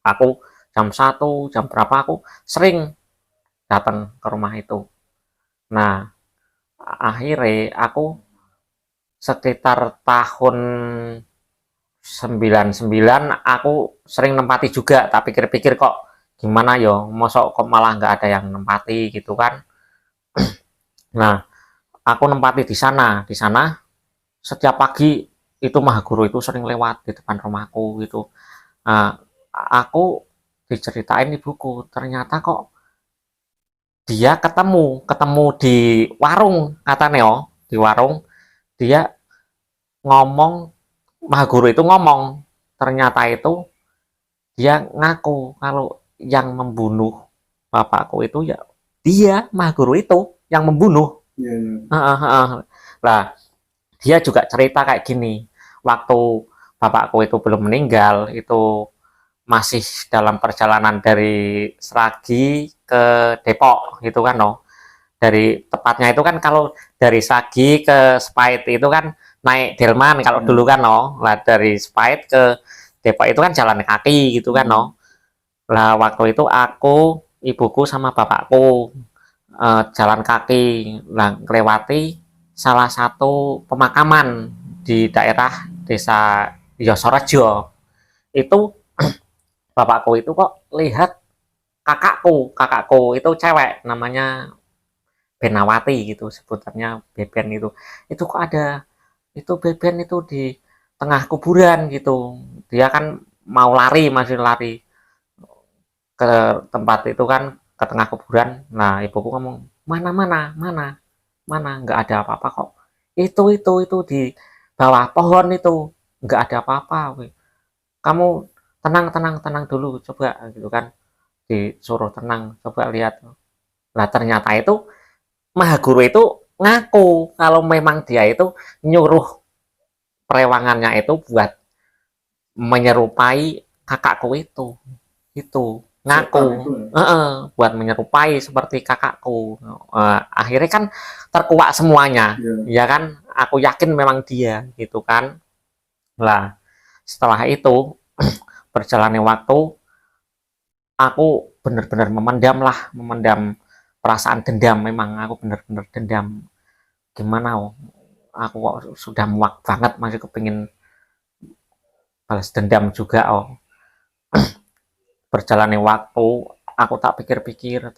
Aku jam 1, jam berapa aku sering datang ke rumah itu. Nah, akhirnya aku sekitar tahun 99 aku sering nempati juga, tak pikir-pikir kok gimana yo, mosok kok malah nggak ada yang nempati gitu kan. Nah, aku nempati di sana setiap pagi itu Maha Guru itu sering lewat di depan rumahku gitu. Nah, aku diceritain ibuku, ternyata kok dia ketemu ketemu di warung katanya, di warung dia ngomong, Maha Guru itu ngomong, ternyata itu dia ngaku kalau yang membunuh bapakku itu ya dia, Maha Guru itu yang membunuh. Lah, dia juga cerita kayak gini, waktu bapakku itu belum meninggal itu masih dalam perjalanan dari Sragi ke Depok gitu kan, dari tepatnya itu kan, kalau dari Sragi ke Spait itu kan naik delman kalau dulu kan, lah dari Spait ke Depok itu kan jalan kaki gitu kan, lah waktu itu aku, ibuku sama bapakku, jalan kaki, lah lewati salah satu pemakaman di daerah desa Yosorejo. Itu bapakku itu kok lihat kakakku itu cewek, namanya Benawati gitu sebutannya, Beben itu kok ada itu Beben itu di tengah kuburan gitu. Dia kan mau lari, masih lari ke tempat itu kan, ke tengah kuburan. Nah, ibuku ngomong, mana nggak ada apa-apa kok, itu di bawah pohon itu nggak ada apa-apa, kamu tenang dulu coba gitu kan, disuruh tenang, coba lihat. Lah ternyata itu Maha Guru itu ngaku kalau memang dia itu nyuruh perewangannya itu buat menyerupai kakakku itu ngaku, buat menyerupai seperti kakakku. Akhirnya kan terkuak semuanya, ya kan, aku yakin memang dia gitu kan. Lah setelah itu berjalannya waktu, aku benar-benar memendam perasaan dendam. Memang aku benar-benar dendam, gimana, aku kok sudah muak banget, masih kepingin balas dendam juga. Berjalannya waktu, aku tak pikir-pikir,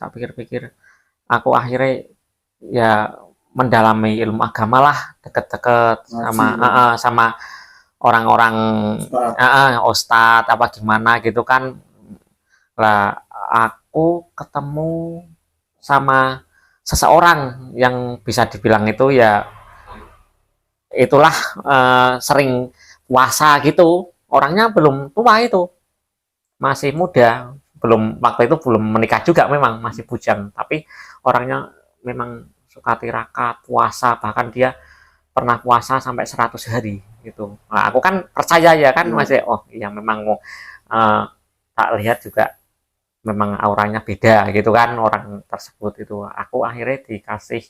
aku akhirnya ya mendalami ilmu agama lah, deket-deket sama sama orang-orang ustadz apa gimana gitu kan. Lah aku ketemu sama seseorang yang bisa dibilang itu ya itulah sering puasa gitu. Orangnya belum tua itu, masih muda, belum waktu itu belum menikah juga, memang masih bujang, tapi orangnya memang suka tirakat, puasa, bahkan dia pernah puasa sampai 100 hari gitu. Nah, aku kan percaya ya kan, masih oh iya memang mau tak lihat juga memang auranya beda gitu kan orang tersebut itu. Aku akhirnya dikasih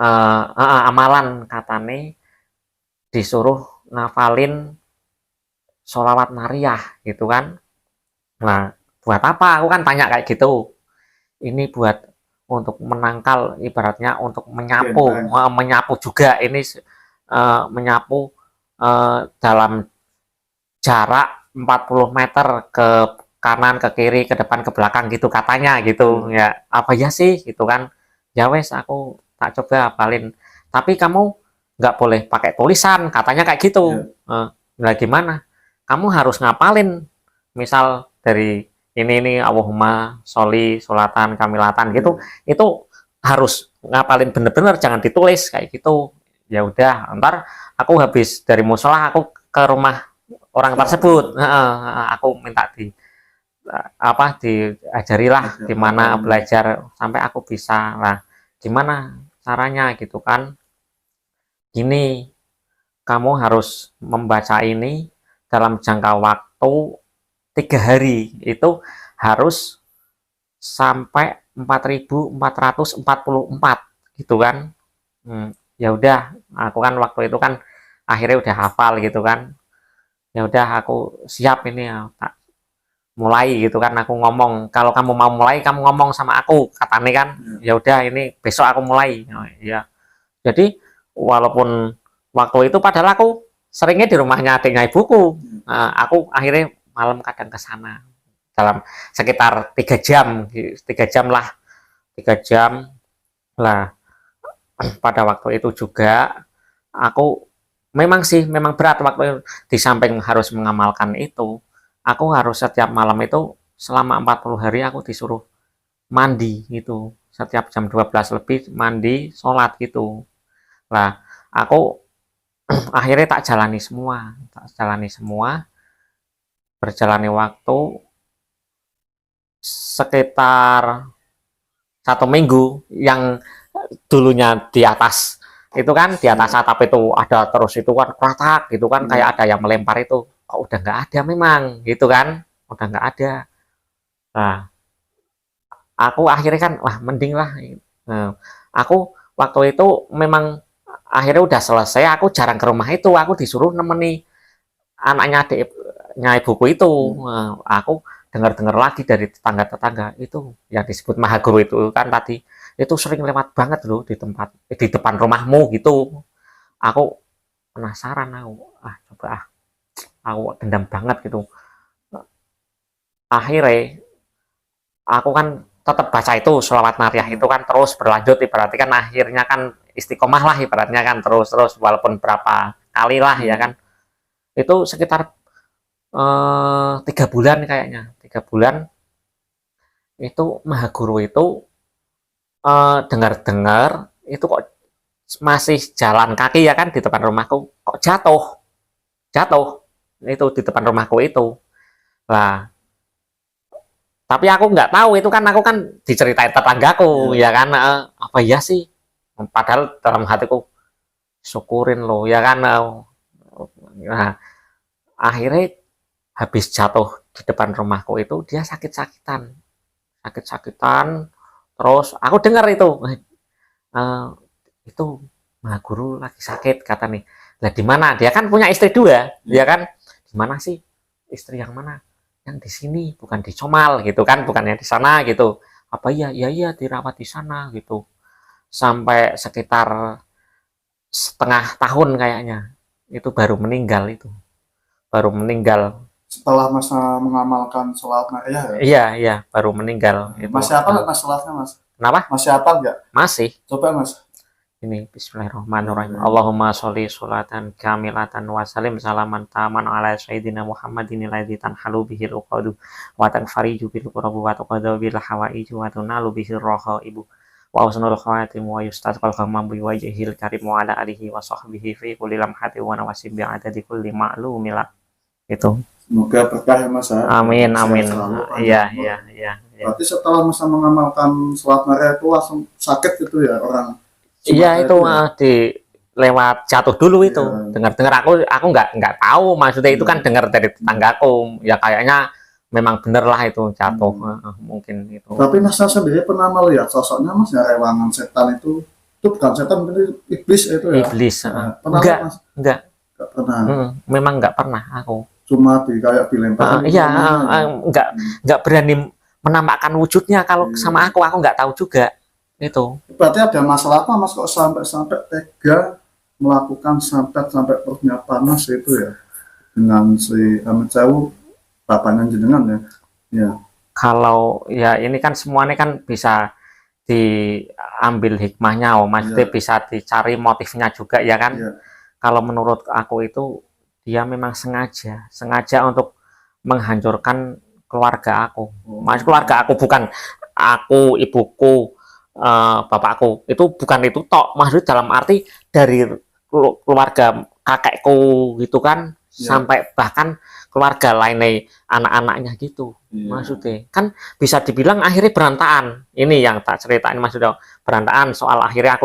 amalan, katane disuruh ngafalin sholawat Nariyah gitu kan. Nah, buat apa? Aku kan tanya kayak gitu. Ini buat untuk menangkal, ibaratnya untuk menyapu, menyapu juga ini, menyapu dalam jarak 40 meter ke kanan, ke kiri, ke depan, ke belakang gitu katanya gitu. Ya, apa ya sih gitu kan. Ya wes, aku tak coba hafalin. Tapi kamu nggak boleh pakai tulisan, katanya kayak gitu. Nah, gimana? Kamu harus ngapalin, misal dari ini Allahumma sholli sholatan kamilatan gitu, itu harus ngapalin bener-bener, jangan ditulis kayak gitu. Ya udah, ntar aku habis dari musola aku ke rumah orang tersebut, aku minta diajarilah gimana belajar sampai aku bisa lah, gimana caranya gitu kan. Gini, kamu harus membaca ini dalam jangka waktu 3 hari, itu harus sampai 4.444 gitu kan. Ya udah, aku kan waktu itu kan akhirnya udah hafal gitu kan. Ya udah, aku siap ini ya, tak mulai gitu kan. Aku ngomong, kalau kamu mau mulai kamu ngomong sama aku, katanya kan. Ya udah, ini besok aku mulai. Oh, ya. Jadi walaupun waktu itu padahal aku seringnya di rumahnya adiknya ibuku, aku akhirnya malam kadang ke sana dalam sekitar 3 jam, 3 jam lah, 3 jam lah. Pada waktu itu juga aku memang berat waktu itu. Di samping harus mengamalkan itu, aku harus setiap malam itu selama 40 hari aku disuruh mandi gitu, setiap jam 12 lebih mandi, sholat gitu lah. Aku akhirnya tak jalani semua. Berjalannya waktu sekitar 1 minggu, yang dulunya di atas itu kan, di atas atap itu ada terus itu kan kratak gitu kan, kayak ada yang melempar itu, kok udah nggak ada memang gitu kan, udah nggak ada. Nah, aku akhirnya kan wah mending lah. Nah, aku waktu itu memang akhirnya udah selesai, aku jarang ke rumah itu, aku disuruh nemeni anaknya adiknya ibuku itu. Aku dengar-dengar lagi dari tetangga-tetangga itu yang disebut Maha Guru itu kan tadi, itu sering lewat banget loh di depan rumahmu gitu. Aku penasaran, coba aku dendam banget gitu. Akhirnya aku kan tetap baca itu sholawat nariyah itu kan, terus berlanjut, ibaratnya kan akhirnya kan istiqomah lah ibaratnya kan, terus walaupun berapa kali lah ya kan. Itu sekitar 3 bulan kayaknya, 3 bulan itu Maha Guru itu dengar-dengar itu kok masih jalan kaki ya kan di depan rumahku, kok jatuh itu di depan rumahku itu lah. Tapi aku nggak tahu itu kan, aku kan diceritain tetanggaku ya kan. Apa ya sih, padahal dalam hatiku syukurin loh ya kan. Nah, akhirnya habis jatuh di depan rumahku itu dia sakit-sakitan, terus aku dengar itu Maha Guru lagi sakit, kata nih. Lah di mana, dia kan punya istri 2 ya kan, di mana sih, istri yang mana, yang di sini bukan di Comal gitu kan, bukan yang di sana gitu. Apa iya dirawat di sana gitu, sampai sekitar setengah tahun kayaknya itu baru meninggal itu, baru meninggal. Setelah masa mengamalkan sholat ya. Iya, iya, baru meninggal itu. Masih apa nggak mas sholatnya mas? Kenapa? Masih apa nggak? Masih. Coba mas. Ini Bismillahirrahmanirrahim. Allahumma sholli sholatan kamilatan wa salim salaman taman ala sayyidina Muhammadin alladzi tanhalu bihil uqadu wa tanfariju bil qurabu wa tuqadu bil hawaiju wa tunalu bihir rahaibu wa usnul khawatim wa yustasqal ghamam bi wajhil karim wa ala alihi wa sahbihi fi kulli lamhati wa nawasim bi adadi kulli ma'lumil. Itu. Semoga berkah ya mas ya. Amin, amin. Iya, iya, iya. Berarti setelah masa mengamalkan sholat Maria itu langsung sakit gitu ya orang? Iya itu di lewat jatuh dulu itu. Dengar-dengar aku nggak tahu maksudnya itu kan dengar dari tetanggaku. Ya kayaknya memang bener lah itu jatuh. Mungkin itu. Tapi mas sendiri pernah melihat sosoknya mas ya, rewangan setan itu bukan setan, mungkin iblis itu ya? Iblis. Pernah enggak, mas? Enggak pernah. Memang nggak pernah aku. Cuma kayak dilempar. Iya, nggak berani menampakkan wujudnya kalau sama aku nggak tahu juga itu. Berarti ada masalah apa mas kok sampai tega melakukan sampai perutnya panas itu ya dengan si Amit Sewu bapaknya jenengan ya? Ya. Kalau ya ini kan semuanya kan bisa diambil hikmahnya, maksudnya bisa dicari motifnya juga ya kan. Kalau menurut aku itu dia memang sengaja untuk menghancurkan keluarga aku. Maksud keluarga aku bukan aku, ibuku, bapakku, itu bukan itu tok, maksud dalam arti dari keluarga kakekku gitu kan, sampai bahkan keluarga lainnya, anak-anaknya gitu. Maksudnya kan bisa dibilang akhirnya berantakan. Ini yang tak ceritain maksudnya berantakan soal akhirnya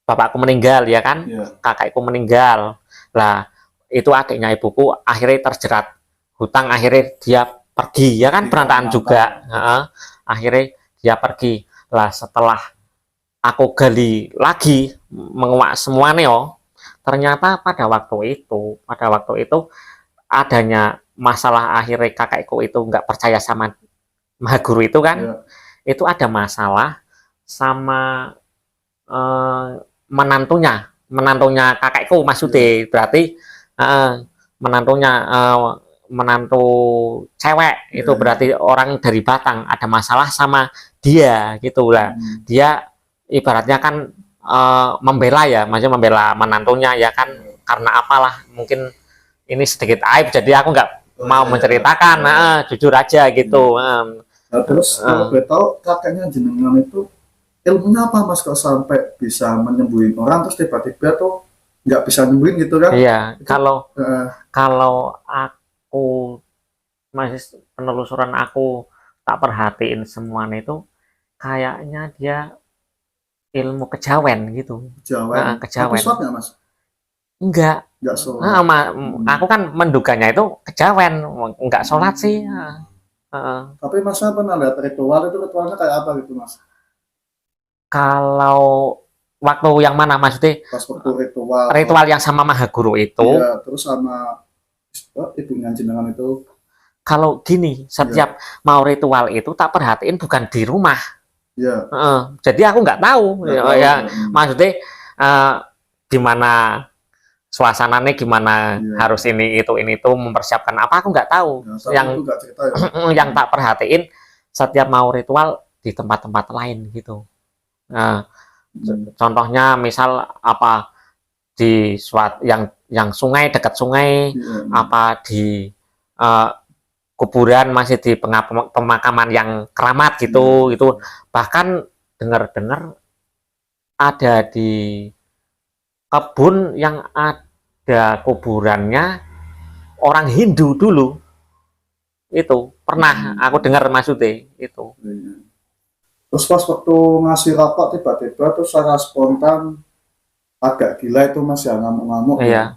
bapakku meninggal ya kan, kakekku meninggal lah, itu adiknya ibuku akhirnya terjerat hutang, akhirnya dia pergi ya kan, berantakan juga. Akhirnya dia pergi lah. Setelah aku gali lagi menguak semuanya, ternyata pada waktu itu adanya masalah, akhirnya kakekku itu nggak percaya sama Maha Guru itu kan. Itu ada masalah sama menantunya kakekku, maksudnya berarti menantu cewek itu berarti orang dari Batang, ada masalah sama dia gitu lah. Dia ibaratnya kan membela ya, maksudnya membela menantunya ya kan, karena apalah, mungkin ini sedikit aib jadi aku nggak mau menceritakan, jujur aja gitu. Terus kalau boleh tahu kakeknya jenengan itu ilmunya apa mas kok sampai bisa menyembuhin orang terus tiba-tiba tuh nggak bisa nyembuhin gitu kan? Iya, kalau aku masih penelusuran aku tak perhatiin semuanya itu kayaknya dia ilmu kejawen gitu. Kejawen. Tapi mas? Enggak sholat. Aku kan menduganya itu kejawen, enggak sholat sih. Tapi mas pernah lihat ritualnya kayak apa gitu mas? Kalau waktu yang mana maksudnya? Pas waktu ritual yang sama Maha Guru itu. Iya, terus sama ibunya jenengan itu. Kalau gini, setiap mau ritual itu tak perhatiin bukan di rumah. Iya. Jadi aku nggak tahu. Maksudnya gimana suasananya, gimana harus ini itu mempersiapkan apa, aku nggak tahu. Yang tak perhatiin setiap mau ritual di tempat-tempat lain gitu. Contohnya misal apa di yang sungai, dekat sungai, apa di kuburan, masih di pemakaman yang keramat gitu. Itu bahkan dengar-dengar ada di kebun yang ada kuburannya orang Hindu dulu. Itu pernah aku dengar maksudnya itu. Terus pas waktu ngasih rokok tiba-tiba tuh secara spontan agak gila itu mas ya, ngamuk-ngamuk. Iya.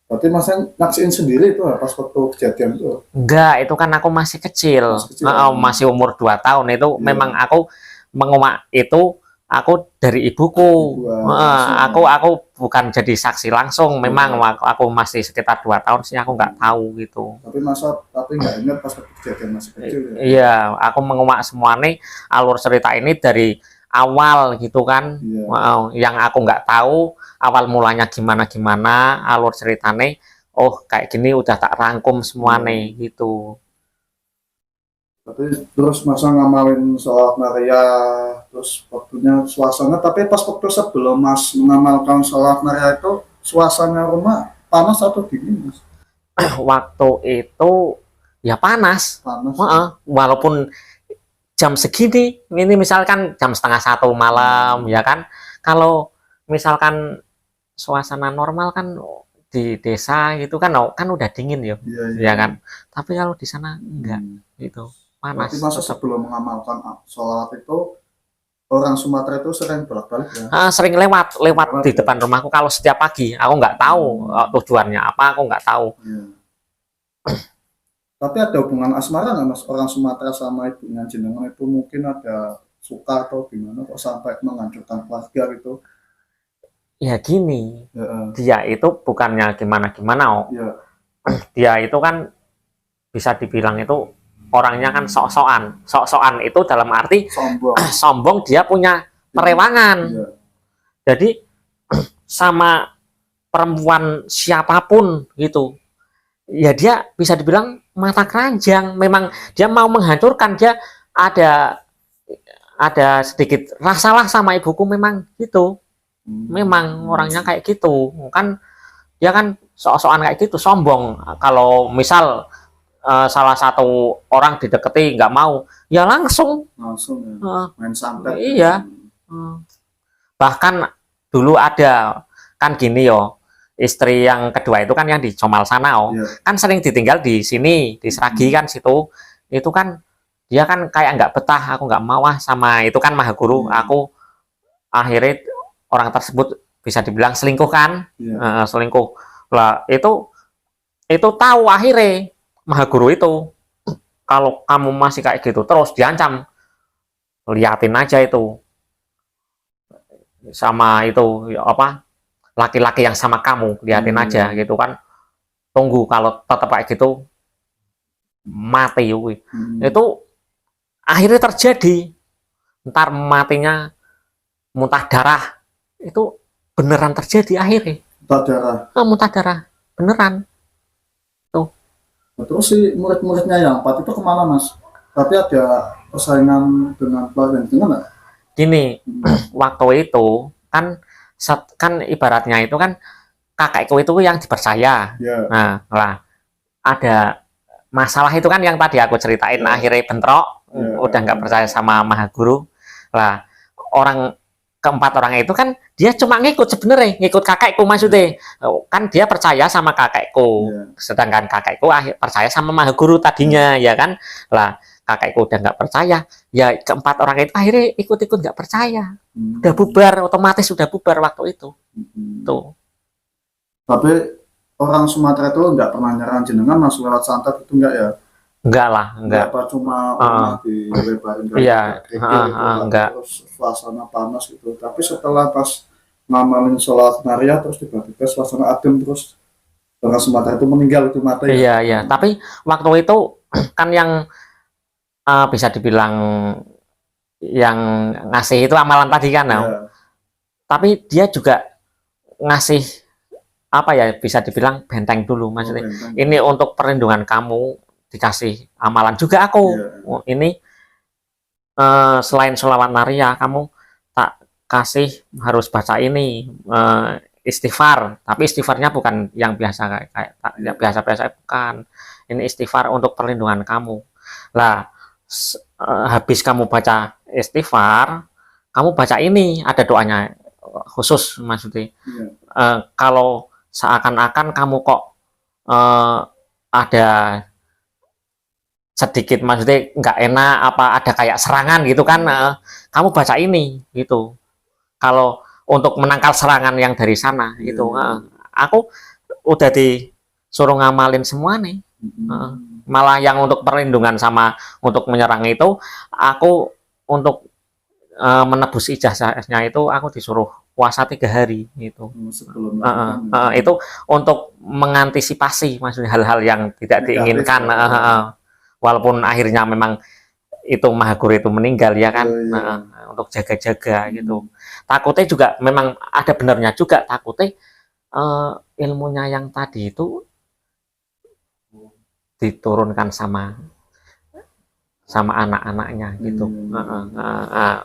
Berarti mas nyaksiin sendiri itu pas waktu kejadian itu? Enggak, itu kan aku masih kecil. Masih umur 2 tahun itu. Memang aku menguak itu aku dari ibuku. Aku bukan jadi saksi langsung. Memang aku masih sekitar 2 tahun sih, aku nggak tahu gitu. Tapi nggak ingat pas kejadian masih kecil ya? Iya, aku menguak semua nih alur cerita ini dari awal gitu kan. Iya. Yang aku nggak tahu awal mulanya gimana alur ceritane, oh kayak gini udah tak rangkum semua nih gitu. Tapi terus masa ngamalin sholat Maria, terus waktunya suasana, tapi pas waktu sebelum Mas mengamalkan sholat Maria itu, suasana rumah panas atau dingin, Mas? Waktu itu ya panas. Panas. Walaupun jam segini, ini misalkan jam setengah satu malam ya kan, kalau misalkan suasana normal kan di desa gitu kan, kan udah dingin ya, Iya, ya kan. Tapi kalau di sana enggak gitu, Berarti panas masa tetap. sebelum mengamalkan sholat itu, orang Sumatera itu sering bolak-balik ya? Sering lewat Lewat di ya? depan rumahku kalau setiap pagi. Aku nggak tahu tujuannya apa, aku nggak tahu. Iya. Tapi ada hubungan asmara nggak, Mas, orang Sumatera sama ibunya jenengan itu, mungkin ada suka atau gimana kok sampai menghancurkan keluarga gitu? Ya gini, Ya, dia itu bukannya gimana-gimana, oh. ya, Dia itu kan bisa dibilang itu orangnya kan sok-sokan. Sok-sokan itu dalam arti sombong. sombong, dia punya perewangan. Iya. Jadi sama perempuan siapapun gitu, ya dia bisa dibilang mata keranjang. Memang dia mau menghancurkan, dia ada sedikit rasalah sama ibuku, memang gitu. Memang orangnya kayak gitu kan, dia kan sok-sokan kayak gitu, sombong. Kalau misal salah satu orang dideketi nggak mau, ya langsung Ya. Main santet. iya. Bahkan dulu ada kan gini yo, istri yang kedua itu kan yang di Comal sana, Ya. kan sering ditinggal di sini, di Seragi kan situ. Itu kan dia kan kayak nggak betah, aku nggak mau sama itu kan Maha Guru. Aku akhirnya orang tersebut bisa dibilang selingkuh kan. Selingkuh lah. Itu tahu akhirnya Maha Guru itu, kalau kamu masih kayak gitu terus diancam, liatin aja itu sama itu apa, laki-laki yang sama kamu, liatin aja gitu kan, tunggu kalau tetap kayak gitu mati. Itu akhirnya terjadi, ntar matinya muntah darah, itu beneran terjadi akhirnya. Muntah darah. Muntah darah beneran tuh. Terus si murid-muridnya yang 4 itu kemana, Mas? Tapi ada persaingan dengan keluarga gimana? Gini, waktu itu kan ibaratnya itu kan kakekku itu yang dipercaya. Yeah. Nah, lah ada masalah itu kan yang tadi aku ceritain, akhirnya bentrok, udah nggak percaya sama Maha Guru. Lah orang keempat orang itu kan dia cuma ngikut, sebenarnya ngikut kakekku, maksudnya kan dia percaya sama kakekku, sedangkan kakekku percaya sama Maha Guru tadinya, ya kan. Lah kakekku udah nggak percaya, ya keempat orang itu akhirnya ikut-ikut nggak percaya, udah bubar, otomatis udah bubar waktu itu. Tuh. Tapi orang Sumatera itu nggak pernah nyerang jenengan masuk lewat santet itu, enggak ya? Enggak lah, enggak. Apa cuma dilebarin iya, enggak. Terus suasana panas gitu. Tapi setelah pas ngamalin sholat Maria terus tiba-tiba suasana adem, terus orang Sumatera itu meninggal, itu mati. Iya, iya. Tapi waktu itu kan yang bisa dibilang yang ngasih itu amalan tadi kan, tapi dia juga ngasih apa ya, bisa dibilang benteng dulu, maksudnya ini untuk perlindungan kamu, dikasih amalan juga aku. Ini selain sholawat Maria, kamu tak kasih harus baca ini, istighfar, tapi istighfarnya bukan yang biasa kayak biasa-biasa, bukan. Ini istighfar untuk perlindungan kamu. Lah habis kamu baca istighfar, kamu baca ini, ada doanya khusus, maksudnya kalau seakan-akan kamu kok ada sedikit, maksudnya nggak enak, apa ada kayak serangan gitu kan, kamu baca ini gitu, kalau untuk menangkal serangan yang dari sana gitu. Aku udah disuruh ngamalin semua nih. Malah yang untuk perlindungan sama untuk menyerang itu, aku untuk menebus ijazahnya itu aku disuruh puasa 3 hari gitu. Itu untuk mengantisipasi maksudnya hal-hal yang tidak diinginkan. Walaupun akhirnya memang itu Maha Guru itu meninggal ya kan. Iya. Nah, untuk jaga-jaga gitu. Takutnya juga memang ada benernya juga, takutnya ilmunya yang tadi itu diturunkan sama anak-anaknya gitu.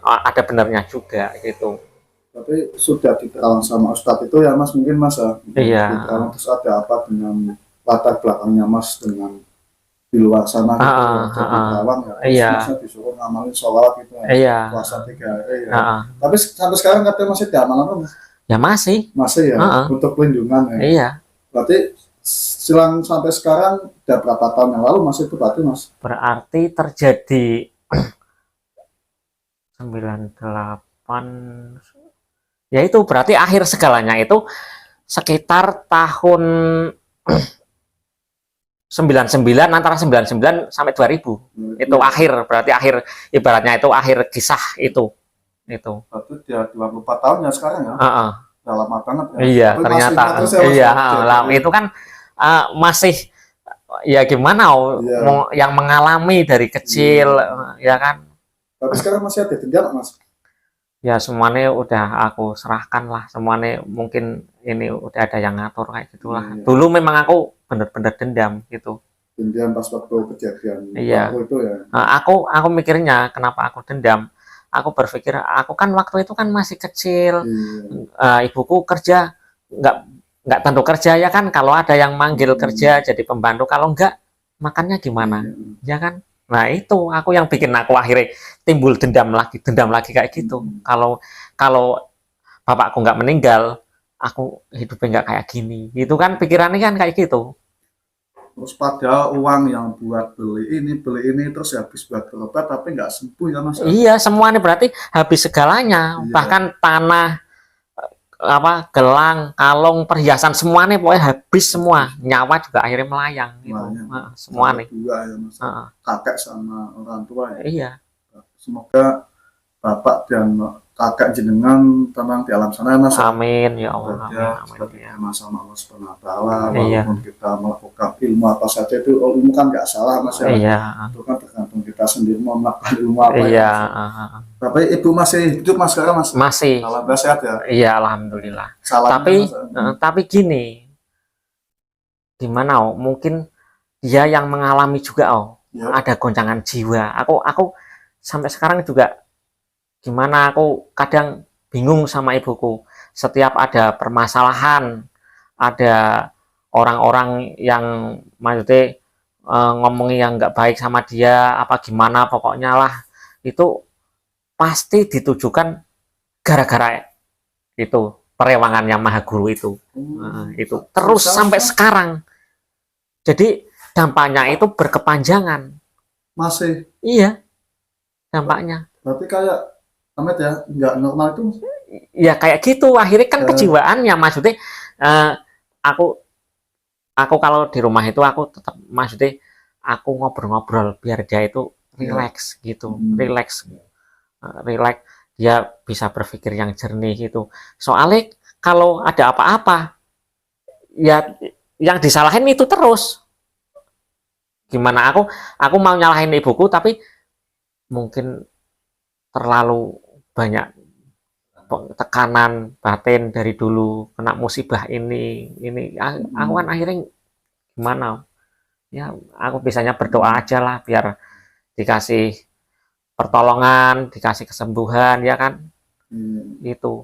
Ada benernya juga gitu. Tapi sudah diterawang sama Ustadz itu ya Mas, mungkin Mas ya. Iya. Diterawang terus ada apa dengan latar belakangnya Mas dengan di luar sana gitu ya, jadi terawang ya. Terus Iya. Masnya disuruh ngamalin sholat gitu ya. Iya. Puasa 3 hari ya. Tapi sampai sekarang katanya masih diamalkan Mas? Ya masih. Masih ya, untuk pelindungan ya. Iya. Berarti silang sampai sekarang udah berapa tahun yang lalu Mas itu berarti Mas? Berarti terjadi 98, ya itu berarti akhir segalanya itu sekitar tahun 99, antara 99 sampai 2000. Itu akhir, berarti akhir, ibaratnya itu akhir kisah itu. Berarti dia 24 tahun ya sekarang ya? Udah lama banget ya? Iya, tapi ternyata. Iya, itu kan masih ya gimana yang mengalami dari kecil, ya kan. Tapi sekarang masih ada dendam Mas? Ya semuanya udah aku serahkan lah, semuanya mungkin ini udah ada yang ngatur kayak gitulah. Dulu memang aku bener-bener dendam gitu. Dendam pas waktu kejadian waktu itu ya. Aku mikirnya kenapa aku dendam. Aku berpikir aku kan waktu itu kan masih kecil. Ibuku kerja nggak tentu kerja ya kan, kalau ada yang manggil kerja jadi pembantu, kalau enggak makannya gimana, ya kan. Nah itu aku yang bikin aku akhirnya timbul dendam lagi kayak gitu. Kalau bapakku nggak meninggal, aku hidupnya nggak kayak gini. Itu kan pikirannya kan kayak gitu. Terus pada uang yang buat beli ini terus habis buat berobat tapi nggak sembuh ya Mas? Iya, semuanya berarti habis segalanya. Bahkan tanah, gelang, kalung, perhiasan, semuanya pokoknya habis semua. Nyawa juga akhirnya melayang gitu. Semuanya. Dua ya Mas. Kakek sama orang tua ya. Iya. Semoga bapak dan kakak jenengan tenang di alam sana Mas. Amin ya Allah. Amin. Sama Allah Subhanahu wa taala. Walaupun kita melakukan ilmu apa saja itu ilmu kan nggak salah Mas ya. Iya. Itu kan tergantung kita sendiri mau melakukan ilmu apa. Iya. Tapi ibu masih hidup Mas sekarang Mas? Masih. Alhamdulillah sehat ya. Iya, alhamdulillah. Salahnya, tapi gini, gimana mungkin dia yang mengalami juga ada goncangan jiwa. Aku sampai sekarang juga gimana, aku kadang bingung sama ibuku. Setiap ada permasalahan, ada orang-orang yang maksudnya ngomongin yang nggak baik sama dia, apa gimana pokoknya lah, itu pasti ditujukan gara-gara itu perewangannya Maha Guru itu. Itu terus sampai sekarang. Jadi dampaknya itu berkepanjangan. Masih? Iya, dampaknya. Berarti kayak Amit ya, nggak normal itu? Ya kayak gitu, akhirnya kan kejiwaannya, maksudnya aku kalau di rumah itu aku tetap, maksudnya aku ngobrol-ngobrol biar dia itu relax gitu, relax, dia bisa berpikir yang jernih gitu. Soalnya kalau ada apa-apa, ya yang disalahin itu terus. Gimana aku mau nyalahin ibuku, tapi mungkin terlalu banyak tekanan batin dari dulu, kena musibah ini aku kan akhirnya gimana ya, aku bisanya berdoa aja lah biar dikasih pertolongan, dikasih kesembuhan ya kan. Itu.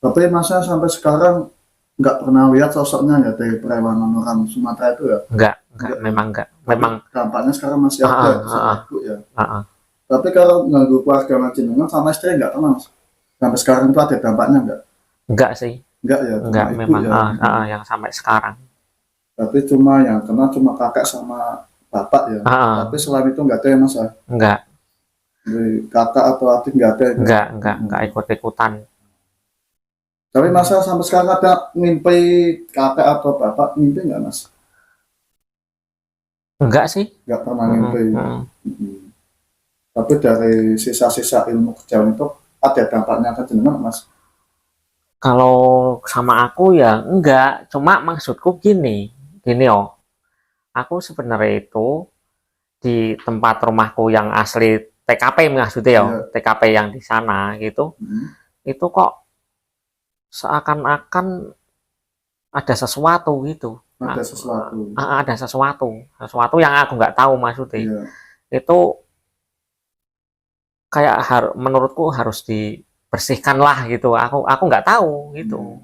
Tapi masa sampai sekarang nggak pernah lihat sosoknya ya dari perewangan orang Sumatera itu ya? Enggak, memang dampaknya sekarang masih ada sama ibu ya. Tapi kalau nganggu keluarga jenengan sama istri nggak pernah sampai sekarang itu ada dampaknya nggak? Enggak sih. Enggak ya. Enggak memang ya. Yang sampai sekarang. Tapi cuma yang kena cuma kakak sama bapak ya. Tapi selain itu nggak ada ya Mas? Enggak. Kakak atau adik nggak ada? Enggak ikut-ikutan. Tapi masa sampai sekarang ada mimpi kakak atau bapak, mimpi nggak Mas? Enggak sih. Nggak pernah mimpi. Tapi dari sisa-sisa ilmu kejauhan itu ada dampaknya ke jenengan Mas? Kalau sama aku ya enggak, cuma maksudku gini aku sebenarnya itu di tempat rumahku yang asli TKP maksudnya ya, Iya. TKP yang di sana gitu, itu kok seakan-akan ada sesuatu gitu. Ada sesuatu. Ada sesuatu yang aku nggak tahu maksudnya. Iya. Itu kayak menurutku harus dibersihkan lah gitu. Aku nggak tahu gitu.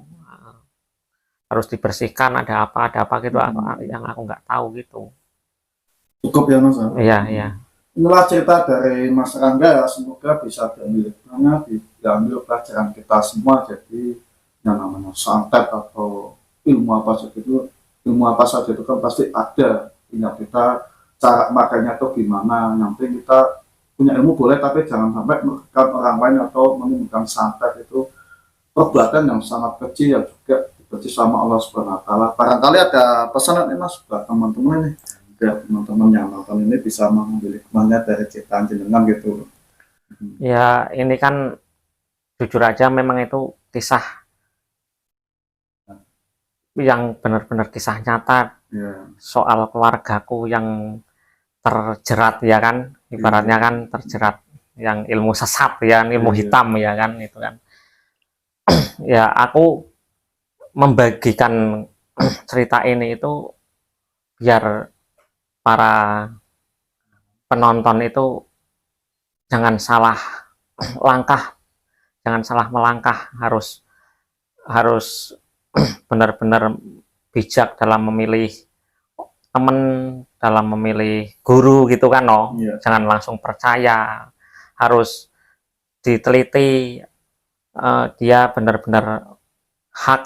Harus dibersihkan, ada apa gitu, yang aku nggak tahu gitu. Cukup ya Mas. Iya, iya. Inilah cerita dari Mas Rangga ya, semoga bisa diambil hikmahnya, diambil pelajaran kita semua. Jadi yang namanya santet atau ilmu apa saja itu kan pasti ada. Ingat kita cara makanya tuh gimana. Yang penting kita punya ilmu boleh, tapi jangan sampai merugikan orang lain atau menimbulkan santet. Itu perbuatan yang sangat kecil yang juga dibenci sama Allah Subhanahu wa taala. Barangkali ada pesanan nih Mas buat teman-teman nih, biar teman-teman yang nonton ini bisa mengambil hikmahnya dari ciptaan jenengan gitu. Ya, ini kan jujur aja memang itu kisah yang benar-benar kisah nyata Ya. soal keluargaku yang terjerat ya kan, ibaratnya kan terjerat yang ilmu sesat ya, ilmu hitam ya kan, itu kan. Ya, aku membagikan cerita ini itu biar para penonton itu jangan salah langkah, jangan salah melangkah, harus benar-benar bijak dalam memilih teman, dalam memilih guru gitu kan, jangan langsung percaya, harus diteliti dia benar-benar hak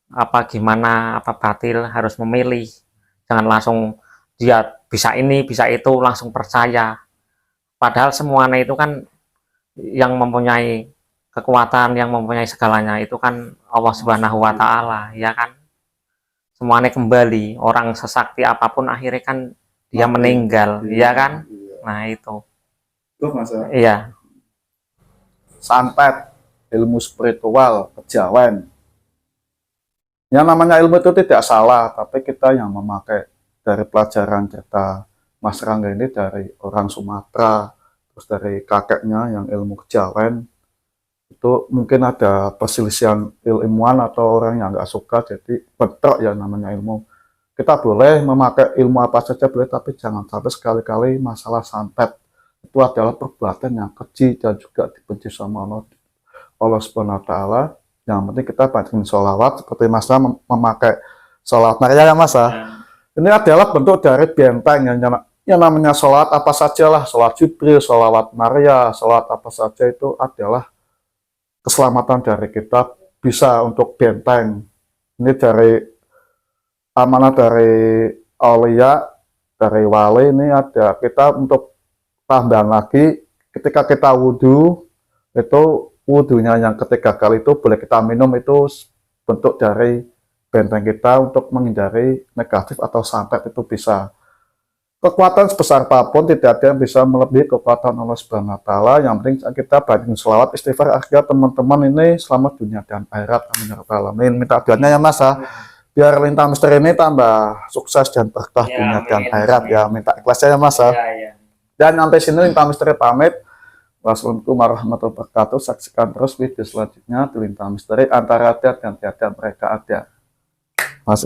apa gimana, apa batil, harus memilih, jangan langsung dia bisa ini bisa itu langsung percaya, padahal semuanya itu kan yang mempunyai kekuatan, yang mempunyai segalanya itu kan Allah Subhanahu wa taala ya kan. Semuanya kembali, orang sesakti apapun akhirnya kan dia meninggal ya kan. Nah itu Mas. Iya. Santet, ilmu spiritual, kejawen. Yang namanya ilmu itu tidak salah, tapi kita yang memakai. Dari pelajaran cerita Mas Rangga ini dari orang Sumatera, terus dari kakeknya yang ilmu kejawen, itu mungkin ada perselisihan ilmuwan atau orang yang nggak suka, jadi bentrok ya namanya ilmu. Kita boleh memakai ilmu apa saja boleh, tapi jangan sampai sekali-kali masalah santet. Itu adalah perbuatan yang keji dan juga dibenci sama Allah Subhanahu wa taala. Yang penting kita bacain sholawat seperti Mas memakai sholawat Maria ya Mas. Ini adalah bentuk dari benteng yang namanya sholawat apa saja lah, sholawat Jibril, sholawat Maria, sholawat apa saja itu adalah keselamatan dari kita, bisa untuk benteng. Ini dari amanah dari aulia, dari wali. Ini ada kita untuk tambahan lagi, ketika kita wudhu, itu wudhunya yang ketiga kali itu boleh kita minum, itu bentuk dari benteng kita untuk menghindari negatif atau santet. Itu bisa. Kekuatan sebesar apapun tidak ada yang bisa melebihi kekuatan Allah Subhanahu wa taala. Yang penting kita banyak selawat istighfar agar teman-teman ini selamat dunia dan akhirat. Amin ya rabbal alamin. Minta doanya ya Mas, biar Lintang Misteri ini tambah sukses dan berkah dunia dan akhirat ya. Minta ikhlasnya ya Mas. Dan sampai sini Lintang Misteri pamit. Wassalamualaikum warahmatullahi wabarakatuh. Saksikan terus video selanjutnya di Lintang Misteri, antara ada dan tiada mereka ada. Mas.